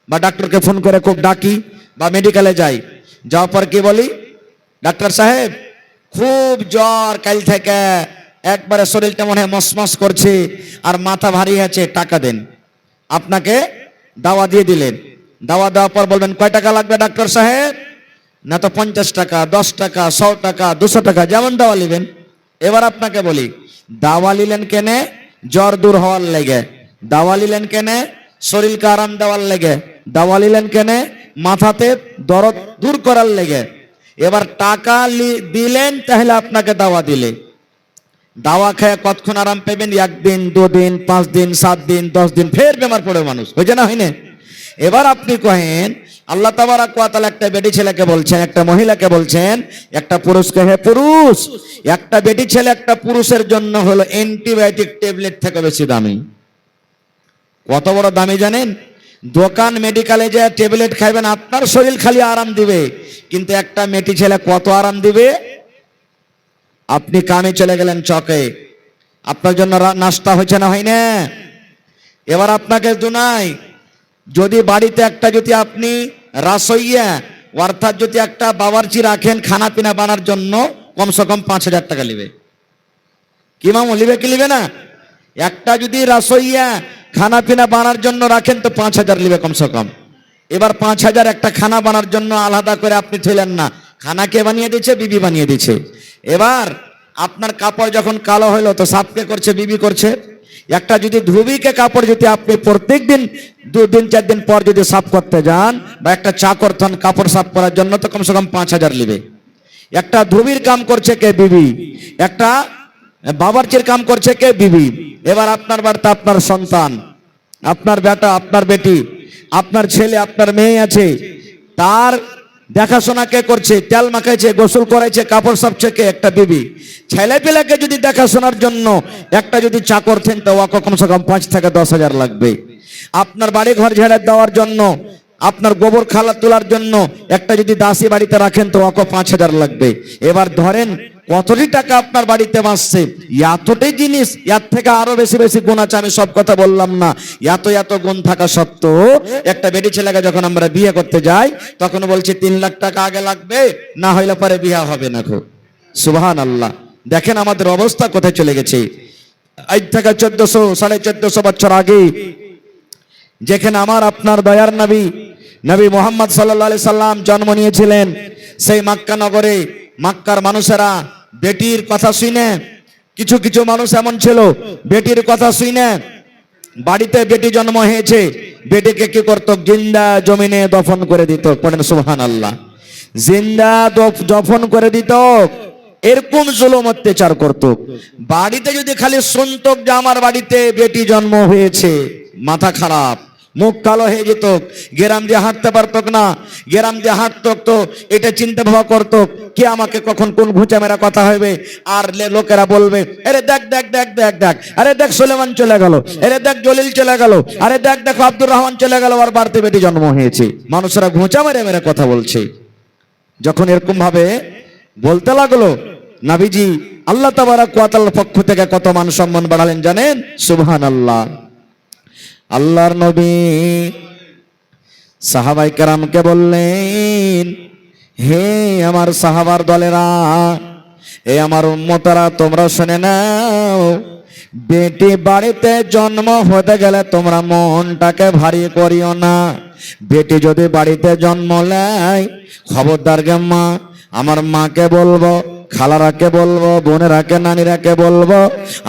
বা ডাক্তারকে ফোন করে খুব ডাকি, বা মেডিকেলে যাই, যাওয়ার পর কি বলি, ডাক্তার সাহেব খুব জ্বর, কাল থেকে একবারে শরীরটা মনে হয় মসমস করছে আর মাথা ভারী আছে, টাকা দেন। আপনাকে দাওয়া দিয়ে দিলেন, দাওয়া দেওয়ার পর বলবেন কয় টাকা লাগবে ডাক্তার সাহেব? না তো 50 টাকা, 10 টাকা, 100 টাকা, 200 টাকা, যেমন দাওয়া নিবেন। এবার আপনাকে বলি, দাওয়া নিলেন কেনে? জ্বর দূর হওয়ার লেগে। দাওয়া নিলেন কেনে? শরীরকে আরাম দেওয়ার লেগে। দাওয়া নিলেন কেনে? মাথাতে দরদ দূর করার লেগে। এবার টাকা দিলেন, তাহলে আপনাকে দাওয়া দিলে, দাওয়া খেয়ে কতক্ষণ আরাম পাবেন? 1 দিন, 2 দিন, 5 দিন, 7 দিন, 10 দিন, ফের বেমার পড়ে মানুষ, হয়েছে না হয়নি? এবার আপনি কহেন, আল্লাহ তাবারাক ওয়া তাআলা একটা বেটি ছেলেকে বলছেন, একটা মহিলাকে বলছেন, একটা পুরুষকে, হে পুরুষ, একটা বেটি ছেলে একটা পুরুষের জন্য হলো অ্যান্টিবায়োটিক ট্যাবলেট থেকে বেশি দামি। কত বড় দামি জানেন? দোকান মেডিকেলে যে ট্যাবলেট খাইবেন, আপনার শরীর খালি আরাম দিবে, কিন্তু একটা মেটি ছেলে কত আরাম দিবে। আপনি কামে চলে গেলেন চকে, আপনার জন্য নাস্তা হয়েছে না, হয় না? এবার আপনাকে দুনাই, যদি বাড়িতে একটা যদি আপনি রাসইয়া, অর্থাৎ যদি একটা বাবুর্চি রাখেন খানা পিনা বানার জন্য, কমসে কম 5,000 টাকা নেবে। কি মামু, লিবে কি লিবে না? একটা যদি রাসইয়া খানা পিনা বানার জন্য রাখেন তো 5,000 লিবে কমসে কম। এবার 5,000 একটা খানা বানার জন্য আলাদা করে আপনি থইলেন না, খানা কে বানিয়ে দিচ্ছে? বিবি বানিয়ে দিচ্ছে। এবার আপনার কাপড় যখন কালো হইলো তো সাফ কে করছে? বিবি করছে। একটা যদি ধুবিকে কাপড় যদি আপনি প্রত্যেক দিন 2 দিন 4 দিন পর যদি সাফ করতে যান, বা একটা চাকর থন কাপড় সাফ করার জন্য, তো কমসে কম 5,000 লিবে। একটা ধুবির কাম করছে কে? বিবি। একটা বাবুর্চির কাম করছে কে? বিবি। এবার আপনার বাড়িতে আপনার সন্তান, আপনার বেটা, আপনার বেটি, আপনার ছেলে, আপনার মেয়ে আছে, তার দেখাশোনা কে করছে? তেল মাখাইছে, গোসল করাইছে, কাপড় সাপছে কে? একটা বিবি। ছেলে পেলাকে যদি দেখাশোনার জন্য একটা যদি চাকর থেন তো ওকে কমসে কম 5 থেকে 10,000 লাগবে। আপনার বাড়ি ঘর ঝেড়ে দেওয়ার জন্য, আপনার গোবর খালা তোলার জন্য একটা যদি দাসী বাড়িতে রাখেন তো ওকে 5,000 লাগবে। এবার ধরেন কতটি টাকা আপনার বাড়িতে বাঁচছে, এতটাই জিনিস, এর থেকে আরো বেশি বেশি গুণ আছে, আমি সব কথা বললাম না। এত এত গুণ থাকা সত্ত্বেও একটা বেটি ছেলেকে যখন আমরা বিয়ে করতে যাই তখন বলছি 3 লাখ টাকা আগে লাগবে, না হইলে পরে বিয়ে হবে না। গো সুবহানাল্লাহ, দেখেন আমাদের অবস্থা কোথায় চলে গেছে। আজ থেকে 1400 1450 বছর আগে যেখানে আমার আপনার দয়ার নবী নবী মোহাম্মদ সাল্লাল্লাহু আলাইহি সাল্লাম জন্ম নিয়েছিলেন, সেই মক্কা নগরে মক্কার মানুষেরা বেটির কথা শুনে, কিছু কিছু মানুষ এমন ছিল বেটির কথা শুনে, বাড়িতে বেটি জন্ম হয়েছে বেটিকে কি করত? জিন্দা জমিনে দফন করে দিত। পড়েন সুবহানাল্লাহ। জিন্দা দফন করে দিত। এরকম জুলুম অত্যাচার করত। বাড়িতে যদি খালি শুনতো যে আমার বাড়িতে বেটি জন্ম হয়েছে, মাথা খারাপ, মুখ কালো হয়ে যেত, গ্রাম দিয়ে হাঁটতে পারতো না। গ্রাম দিয়ে হাঁটতো তো এটা চিন্তা ভাবনা করতো কে আমাকে কখন কোন ঘুচা মেরা কথা হবে। আর লোকেরা বলবে, আরে দেখ দেখ দেখ দেখ দেখ, আরে দেখ সুলেমান চলে গেল, আরে দেখ জলিল চলে গেল, আরে দেখ দেখো আব্দুর রহমান চলে গেল, আর বাড়িতে বেটি জন্ম হয়েছে। মানুষেরা ঘুচা মেরে মেরে কথা বলছে। যখন এরকম ভাবে বলতে লাগলো, নবীজি আল্লাহ তাবারাক ওয়া তাআলার পক্ষ থেকে কত মান সম্মান বাড়ালেন জানেন? সুবহানাল্লাহ। আল্লাহর নবী সাহাবায়ে কেরামকে বললেন, হে আমার সাহাবার দলেরা, হে আমার উম্মতরা, তোমরা শুনে নাও, বেটি বাড়িতে জন্ম হতে গেলে তোমরা মনটাকে ভারী করিও না। বেটি যদি বাড়িতে জন্ম নেয়, খবরদার গে মা, আমার মাকে বলবো, খালারাকে বলবো, বোনেরাকে, নানিরাকে বলবো,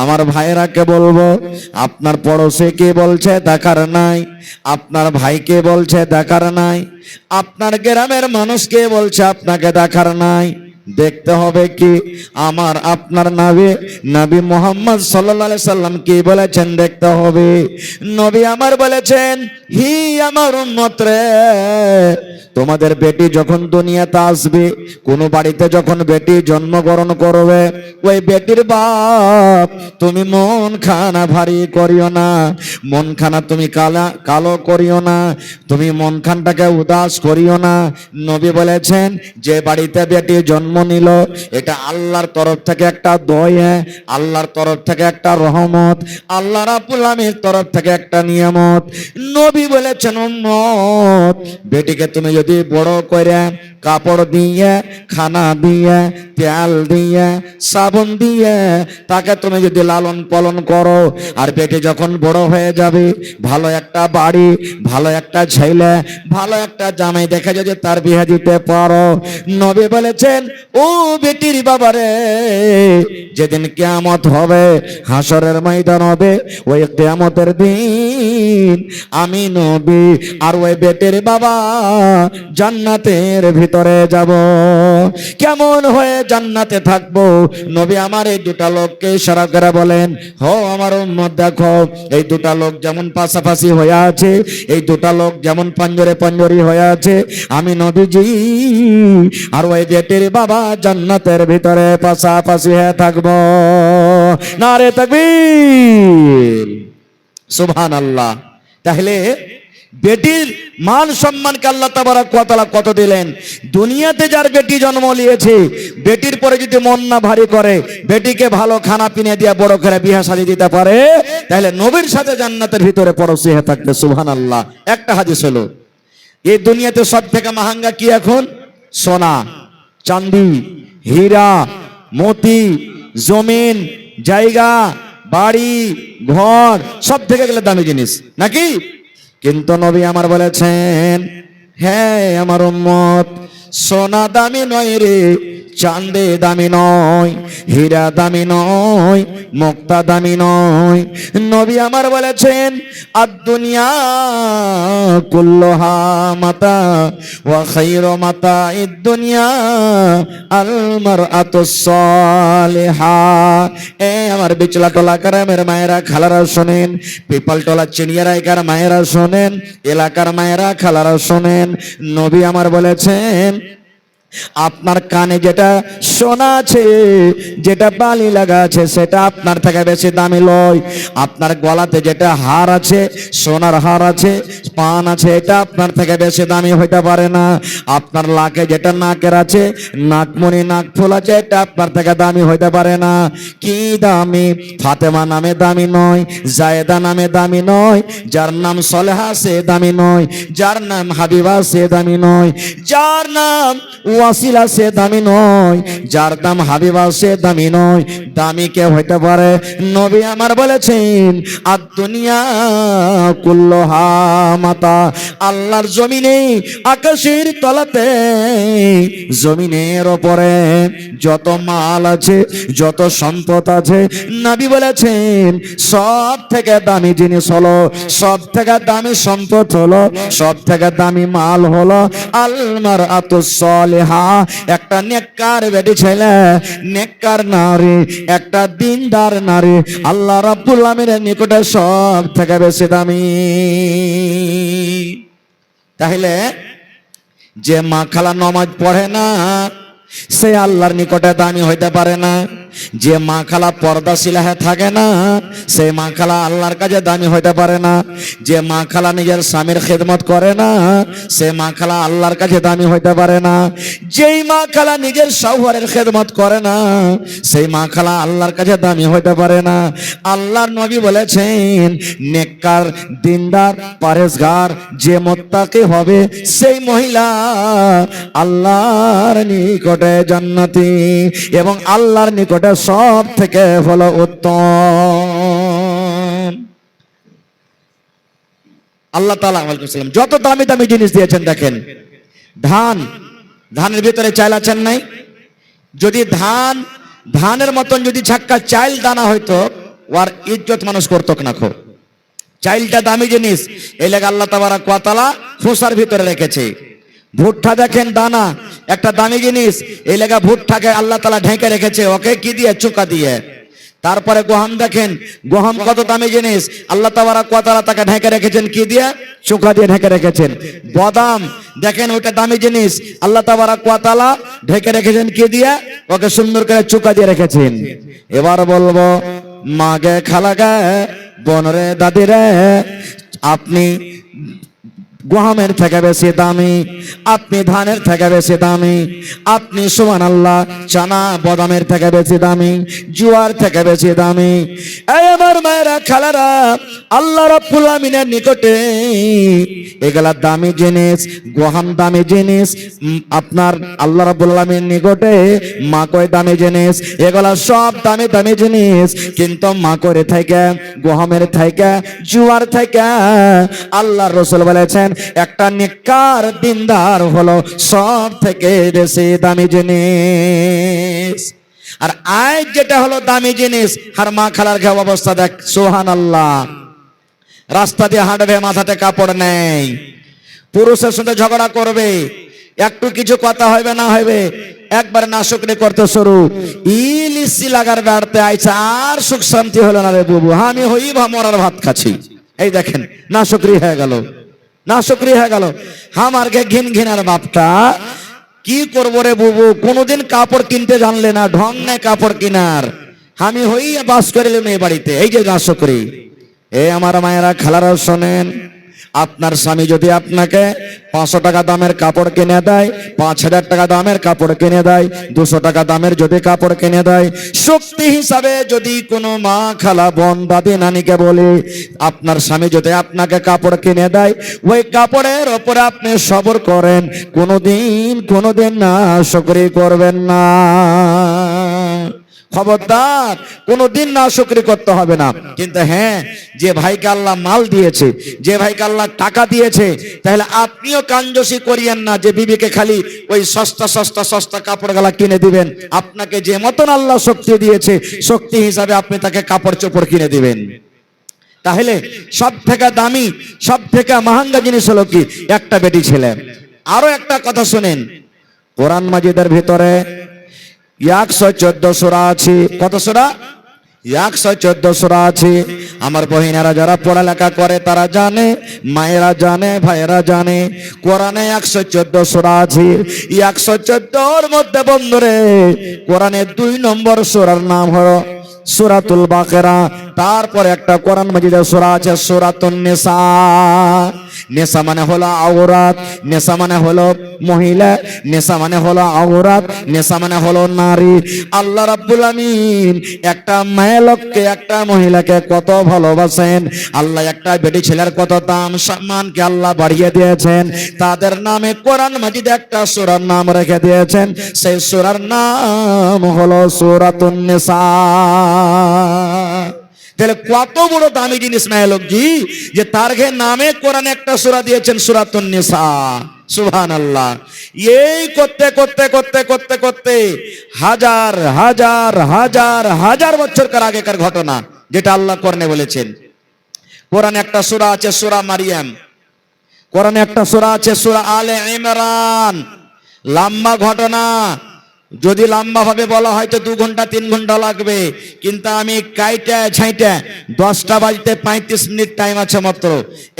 আমার ভাইয়েরাকে বলবো, আপনার পড়োশে কে বলছে দেখার নাই, আপনার ভাইকে বলছে দেখার নাই, আপনার গ্রামের মানুষকে বলছে আপনাকে দেখার নাই। দেখতে হবে কি আমার আপনার নবী মুহাম্মদ সাল্লাল্লাহু আলাইহি সাল্লাম কি বলেছেন দেখতে হবে। নবী আমার বলেছেন, হি আমার উম্মত রে, তোমাদের বেটি যখন দুনিয়াতে আসবে, কোন বাড়িতে যখন বেটি জন্মগ্রহণ করবে, ওই বেটির বাপ তুমি মন খানা ভারী করিও না, মন খানা তুমি কালো করিও না, তুমি মন খানটাকে উদাস করিও না। নবী বলেছেন যে বাড়িতে বেটি জন্ম নিল, এটা আল্লাহর তরফ থেকে একটা দয়া, আল্লাহর তরফ থেকে একটা রহমত, আল্লাহ রাব্বুল আলামিনের তরফ থেকে একটা নিয়ামত। নবী বলেছেন, উম্মত বেটিকে তুমি যদি বড় করে কাপড় দিয়ে, খানা দিয়ে, তেল দিয়ে, সাবুন দিয়ে তাকে তুমি যদি লালন পালন করো, আর বেটি যখন বড় হয়ে যাবে, ভালো একটা বাড়ি, ভালো একটা ছেলে, ভালো একটা জামাই দেখে যদি তার বিয়ে দিতে পারো, নবী বলেছেন, ও বেটির বাবারে, যেদিন কিয়ামত হবে, হাসরের ময়দান হবে, ওই কিয়ামতের দিন আমি নবী আর ওই বেটির বাবা জান্নাতের ভিতরে যাব। কেমন হয়ে জান্নাতে থাকবো? নবী আমার এই দুটা লোককে ইশারা করে বলেন, হো আমার উম্মত দেখো, এই দুটা লোক যেমন পাশাপাশি হয়ে আছে, এই দুটা লোক যেমন পাঞ্জরে পাঞ্জরি হয়ে আছে, আমি নবীজি আর ওই বেটির বাবা জান্নাতের ভিতরে পাশাপাশি হয়ে থাকবো। নারে তাকবীর, সুবহানাল্লাহ। তাহলে বেটির মান সম্মানকে আল্লাহ তাবারাক ওয়া তাআলা কত দিলেন। দুনিয়াতে যার বেটি জন্ম নিয়েছে, বেটির পরে যদি মন না ভারী করে, বেটিকে ভালো খানা পিনে দিয়ে বড় করে বিয়ে শাদী দিতে পারে, তাহলে নবীর সাথে জান্নাতের ভিতরে পড়োশি হয়ে থাকবে। সুবহানাল্লাহ। একটা হাদিস হলো, এই দুনিয়াতে সব থেকে মহাঙ্গা কি এখন? সোনা, চাঁদি, হীরা, মতি, জমিন, জায়গা, বাড়ি, ঘর, সব থেকে গেলে দামি জিনিস নাকি? কিন্তু নবী আমার বলেছেন, হ্যাঁ আমার উম্মত, সোনা দামি নয় রে, চাঁদে দামি নয়, হীরা দামি নয়, মুক্তা দামি নয়। নবী আমার বলেছেন আদ-দুনিয়া কুল্লুহা মাতা ওয়া খায়রু মাতা'id দুনিয়া আল মারআতুস সালিহা। এ আমার বিচলা টলা গ্রামের মায়েরা খালারা শোনেন, পিপাল টলা চিনিয়ারাইকার মায়েরা শোনেন, এলাকার মায়েরা খালারা শোনেন। নবী আমার বলেছেন আপনার কানে যেটা সোনা আছে, যেটা বালি লাগা আছে, সেটা আপনার থেকে বেশি দামি লয়। আপনার গলাতে যেটা হার আছে, সোনার হার আছে, পান আছে, এটা আপনার থেকে বেশি দামি হইতে পারে না। আপনার লাকে যেটা নাকের আছে, নাকমণি নাকফুল আছে, এটা আপনার থেকে দামি হইতে পারে না। কি দামি? ফাতেমা নামে দামি নয়, জায়েদা নামে দামি নয়, যার নাম সলেহা সে দামি নয়, যার নাম হাবিবা সে দামি নয়, যার নাম ওয়াসিলা সে দামি নয়, যার দাম হাবিবা সে দামি নয়। দামি কে হইতে পারে? নবী আমার বলেছেন আদ-দুনিয়া কুল্লুহা মাতা। আল্লাহর জমিনে, আকাশের তলাতে, জমিনের উপরে যত মাল আছে, যত সম্পদ আছে, নবী বলেছেন সব থেকে দামি জিনিস হলো, সব থেকে দামি সম্পদ হলো, সব থেকে দামি মাল হলো আল মারআতুস সালিহা। একটা নেককার বেটি ছেলে, নেককার নারী, একটা দিনদার নারী আল্লাহ রাব্বুল আলামিনের নিকটে সব থেকে বেশি দামি। তাহলে যে মা খালা নামাজ পড়ে না, সে আল্লাহর নিকটে দামি হইতে পারে না। যে মা খালা পর্দাশীলা হয়ে থাকে না, সে মা খালা আল্লাহর কাছে দামি হইতে পারে না। যে মা খালা নিজের স্বামীর খেদমত করে না, সে মা খালা আল্লাহর কাছে দামি হইতে পারে না। যেই মা খালা নিজের শৌহরের খেদমত করে না, সেই মা খালা আল্লাহর কাছে দামি হইতে পারে না। আল্লাহর নবী বলেছেন নেককার, দিনদার, পরেশগার যে মুত্তাকি হবে, সেই মহিলা আল্লাহর নিকটে জান্নাতি এবং আল্লাহর নিকটে সব থেকে ভালো উত্তম। আল্লাহ তাআলা আলাইহিস যত দামি দামি জিনিস দিয়েছেন। দেখেন ধান, ধানের ভিতরে চাল আছেন নাই? যদি ধানের মতন যদি ছাক্কা চাইল দানা হইতো, ওর ইজ্জত মানুষ করতো না। খো চাইলটা দামি জিনিস, এই লেগে আল্লাহ তাবারক ওয়া তাআলা খোসার ভিতরে রেখেছে। ভুট্টা দেখেন দানা, একটা দামি জিনিস, এই লেগা ভুট্টাকে আল্লাহ তাআলা ঢেকে রেখেছে। ওকে কি দিয়ে? চুকা দিয়ে। তারপরে গহম দেখেন, গহম কত দামি জিনিস, আল্লাহ তাবারক ওয়া তাআলা তাকে ঢেকে রেখেছেন কি দিয়ে? চুকা দিয়ে ঢেকে রেখেছেন। বাদাম দেখেন, ওটা দামি জিনিস, আল্লাহ তাবারক ওয়া তাআলা ঢেকে রেখেছেন কি দিয়ে? ওকে সুন্দর করে চুকা দিয়ে রেখেছেন। এবার বলবো মাগে খালাগে বনরে দাদিরে, আপনি গহমের থেকে বেশি দামি, আপনি ধানের থেকে বেশি দামি, আপনি সুবহানাল্লাহ চানা বাদামের থেকে বেশি দামি, জোয়ার থেকে বেশি দামি। এই আমার মায়েরা খালারা, আল্লাহ রাব্বুল আমিনের নিকটে এগুলা দামি জিনিস, গহম দামি জিনিস, আপনার আল্লাহ রাব্বুল আমিনের নিকটে মাকই দামি জিনিস, এগুলা সব দামি দামি জিনিস। কিন্তু মাকইয়ের থেকে, গহমের থেকে, জোয়ার থেকে আল্লাহর রাসূল বলেছেন একটা নেককার দিনদার হলো সব থেকে বেশি দামি জিনিস। আর আজ যেটা হলো দামি জিনিস, আর মা খালার ঘেউ অবস্থা দেখ, সুবহানাল্লাহ। রাস্তা দিয়ে হাঁটবে, মাথাতে কাপড় নেই, পুরুষের সাথে ঝগড়া করবে, একটু কিছু কথা হইবে না হইবে একবার নাশুকরি করতে শুরু। ইলিশি লাগার বেড়াতে আইছে, আর সুখ শান্তি হলো না রে বুবু, আমি হই মরার ভাত খাচ্ছি। এই দেখেন নাশুকরি হয়ে গেল, নাশুকরি হয়ে গেল। আমার ঘিন ঘিনার বাপটা কি করবো রে বুবু, কোনোদিন কাপড় কিনতে জানলে না, ঢং নেই কাপড় কিনার, আমি হই বাস করিলাম এই বাড়িতে। এই যে নাশুকরি। এ আমার মায়েরা খালারা শোনেন, আপনার স্বামী যদি আপনাকে 500 টাকা দামের কাপড় কিনে দেয়, 5000 টাকা দামের কাপড় কিনে দেয়, 200 টাকা দামের যদি কাপড় কিনে দেয়, শক্তি হিসাবে যদি কোনো মা খালা বোন দাদি নানিকে বলে আপনার স্বামী যদি আপনাকে কাপড় কিনে দেয়, ওই কাপড়ের ওপরে আপনি সবর করেন, কোনোদিন না শুকরি করবেন না। খবরদার কোনোদিন না শুকরি করতে হবে না। কিন্তু হ্যাঁ, যে ভাইকে আল্লাহ মাল দিয়েছে, যে ভাইকে আল্লাহ টাকা দিয়েছে, তাহলে আপনিও কাঞ্জসি করিয়েন না যে বিবিকে খালি ওই সস্তা সস্তা সস্তা কাপড় গালা কিনে দিবেন। আপনাকে যে মতন আল্লাহ শক্তি দিয়েছে, শক্তি হিসাবে আপনি তাকে কাপড় চোপড় কিনে দিবেন। তাহলে সব থেকে দামি, সব থেকে মহাঙ্গা জিনিস হলো কি? একটা বেটি ছেলে। আরো একটা কথা শুনেন, কোরআন মাজিদের ভিতরে 114 সূরা আছে। কত সূরা? 114 সূরা আছে। আমার বহিনেরা যারা পড়ালেখা করে তারা জানে, মায়েরা জানে, ভাইয়েরা জানে, কোরআনে 114 সূরা আছে। 114 মধ্যে বন্ধুরে কোরআনের 2 নম্বর সূরার নাম হলো সূরাতুল বাকারা। তারপরে একটা কোরআন মাজিদের সূরা আছে সূরাতুন নিসা। নেশা মানে হলো আওরাত, নেশা মানে হলো মহিলা, নেশা মানে হলো আওরাত, নেশা মানে হলো নারী। আল্লাহ রাব্বুল আমিন একটা মেয়ে লোককে, একটা মহিলাকে কত ভালোবাসেন। আল্লাহ একটা বেটি ছেলের কত দাম সম্মানকে আল্লাহ বাড়িয়ে দিয়েছেন। তাদের নামে কোরআন মাজিদে একটা সূরার নাম রেখে দিয়েছেন। সেই সূরার নাম হলো সূরাতুন নিসা। তাহলে কত বড় দামি জিনিস মেয়ে লোকজি, যে তার নামে কোরআনে একটা সূরা দিয়েছেন সূরাতুন নিসা। সুবহানাল্লাহ। এই করতে করতে করতে করতে করতে হাজার হাজার হাজার হাজার বছরকার আগেকার ঘটনা, যেটা আল্লাহ কোরআনে বলেছেন। কোরআনে একটা সূরা আছে সূরা মারিয়াম, কোরআনে একটা সূরা আছে সূরা আলে ইমরান। লম্বা ঘটনা, যদি লম্বা ভাবে বলা হয় তো 2 ঘন্টা 3 ঘন্টা লাগবে, কিন্তু আমি কাইটা ছাইটা 10টা বাজতে 35 মিনিট টাইম আছে মাত্র।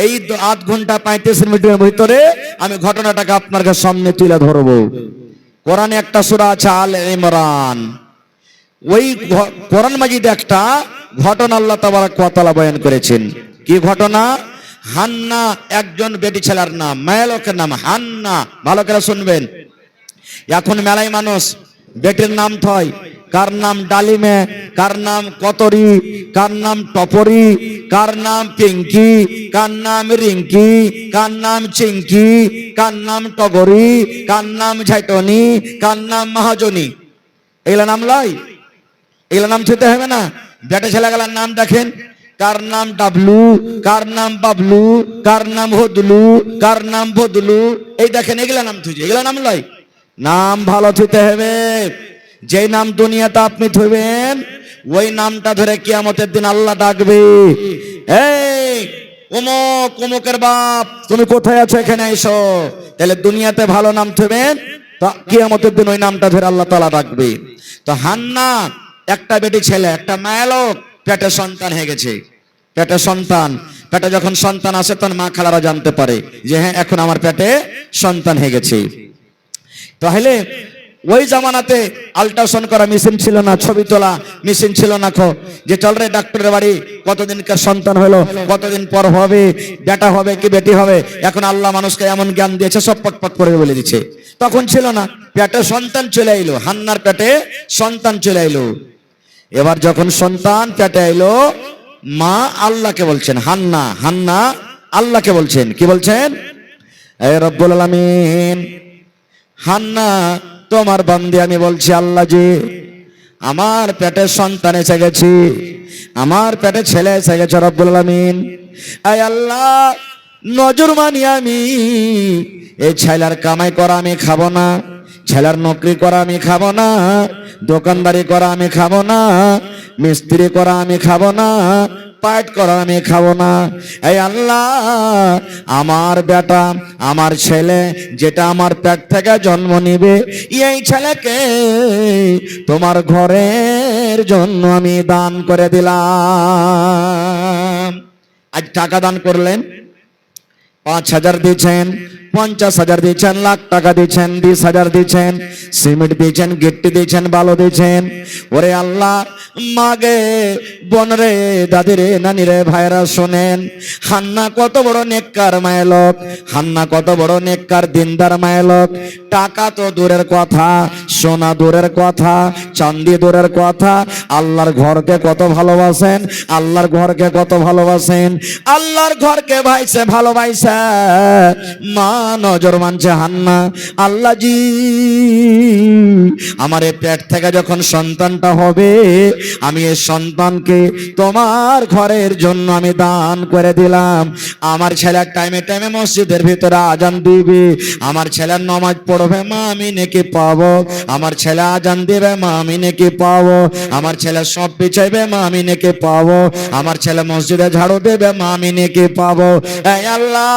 এই 8 ঘন্টা 35 মিনিটের ভিতরে আমি ঘটনাটাকে আপনার সামনে তুলে ধরবো। কোরআনে একটা সূরা আছে আলে ইমরান। ওই কোরআন মাজিদে একটা ঘটনা আল্লাহ তাবারক ওয়া তাআলা বয়ান করেছেন। কি ঘটনা? হান্না একজন বেটি ছেলের নাম, মেয়ে লোকের নাম হান্না। ভালো করে শুনবেন। এখন মেলাই মানুষ বেটির নাম থয়, কার নাম ডালিমে, কার নাম কতরি, কার নাম টপরি, কার নাম পিঙ্কি, কার নাম রিঙ্কি, কার নাম চিঙ্কি, কার নাম টগরি, কার নাম ঝাইটনি, কার নাম মহাজনী। এগুলা নাম লয়, এগুলা নাম থইতে হবে না। বেটা ছেলেগুলার নাম দেখেন, কার নাম ডাবলু, কার নাম বাবলু, কার নাম হদলু, কার নাম বদলু। এই দেখেন এগুলা নাম থইছে, এগুলা নাম লয়। নাম ভালো থইতে হবে। যেই নাম দুনিয়াতে আপনি থইবেন, ওই নামটা ধরে কিয়ামতের দিন আল্লাহ ডাকবে, এই অমুক অমুকের বাপ তুমি কোথায় আছো, এখানে এসো। তাহলে দুনিয়াতে ভালো নাম থইবেন, তো কিয়ামতের দিন ওই নামটা ধরে আল্লাহ তাআলা ডাকবে। তো হান্না একটা বেটি ছেলে, একটা মায়া লোক, পেটে সন্তান হয়ে গেছে। পেটে সন্তান, পেটে যখন সন্তান আসে তখন মা খালারা জানতে পারে যে হ্যাঁ এখন আমার পেটে সন্তান হয়ে গেছে। তাহলে ওই জামানাতে আল্ট্রাসাউন্ড করা মেশিন ছিল না, ছবি তোলা মেশিন ছিল না। যে চল রে ডাক্তারের বাড়ি, কতদিনকার সন্তান হলো, কতদিন পর হবে, বেটা হবে কি বেটি হবে। এখন আল্লাহ মানুষকে এমন জ্ঞান দিয়েছে, সব পটপট করে বলে দিচ্ছে। তখন ছিল না, পেটে সন্তান চলে এলো, হান্নার পেটে সন্তান চলে এলো। এবার যখন সন্তান পেটে এলো, মা আল্লাহকে বলছেন, হান্না হান্না আল্লাহকে বলছেন, কি বলছেন? এ রব্বুল আলামিন, হান্না তোমার বান্দি আমি বলছি আল্লাহ জি, আমার পেটে সন্তান এসে গেছি, আমার পেটে ছেলে এসে গেছে রব্বুল আলামিন। আয় আল্লাহ, নজর মানি আমি এই ছেলের কামাই করা আমি খাবো না, ছেলের নকরি করা আমি খাবো না, দোকানদারি করা আমি খাবো না, মিস্ত্রি করা আমি খাবো না, পাট করা আমি খাবো না। এই আল্লাহ, আমার বেটা আমার ছেলে যেটা আমার পেট থেকে জন্ম নিবে, এই ছেলেকে তোমার ঘরের জন্য আমি দান করে দিলাম। আজ টাকা দান করলেন, 5,000 দিয়েছেন, 50,000 দিয়েছেন, লাখ টাকা দিয়েছেন, 20,000 দিয়েছেন, সিমেন্ট দিয়েছেন, গিট্টি দিয়েছেন, বালু দিয়েছেন। ওরে আল্লাহ, মাগে বোন রে, দাদি রে, নানি রে, ভাইরা শোনেন, হান্না কত বড় নেককার মায়ের লোক, হান্না কত বড় নেককার দিনদার মায়ের লোক। টাকা তো দূরের কথা, সোনা দূরের কথা, চাঁদি দূরের কথা, আল্লাহর ঘরকে কত ভালোবাসেন, আল্লাহর ঘরকে কত ভালোবাসেন, আল্লাহর ঘরকে ভাইছে ভালোবাসা মা নজর মানছে হান্না, আল্লাহ জি আমার এই পেট থেকে যখন সন্তানটা হবে, আমি এই সন্তানকে তোমার ঘরের জন্য আমি দান করে দিলাম। আমার ছেলে টাইমে টাইমে মসজিদের ভিতরে আজান দিবে, আমার ছেলের নামাজ পড়বে, মা আমি নেকি পাবো। আমার ছেলে আজান দিবে, মা আমি নেকি পাবো। আমার ছেলে সব বিছাইবে, মা আমি নেকি পাবো। আমার ছেলে মসজিদে ঝাড়ু দেবে, মা আমি নেকি পাবো। এই আল্লাহ,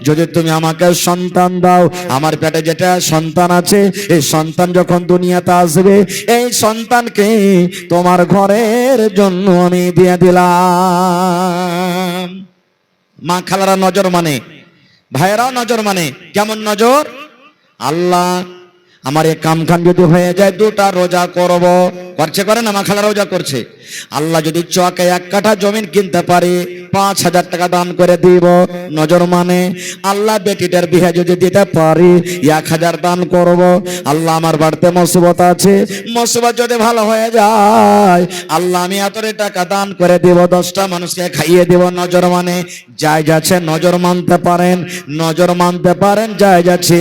যদি তুমি আমাকে সন্তান দাও, আমার পেটে যেটা সন্তান আছে, এই সন্তান যখন দুনিয়াতে আসবে, এই সন্তানকে তোমার ঘরের জন্য আমি দিয়ে দিলাম। মা খালারা নজর মানে, ভাইয়েরাও নজর মানে। কেমন নজর? আল্লাহ আমার এই কামখান যদি হয়ে যায়, 2টা রোজা করব। করছে, করে না? মা খালা রোজা করছে। আল্লাহ যদি চকে 1 কাঠা জমিন কিনতে পারি, 5,000 টাকা দান করে দিব, নজর মানে। আল্লাহ বেটিটার বিয়ে যদি দিতে পারি, 1,000 দান করব। আল্লাহ আমার বাড়িতে মুসিবত আছে, মুসিবত যদি ভালো হয়ে যায়, আল্লাহ আমি এত টাকা দান করে দিব, 10টা মানুষকে খাইয়ে দিব, নজর মানে। জায়েজ আছে, নজর মানতে পারেন, নজর মানতে পারেন, জায়েজ আছে।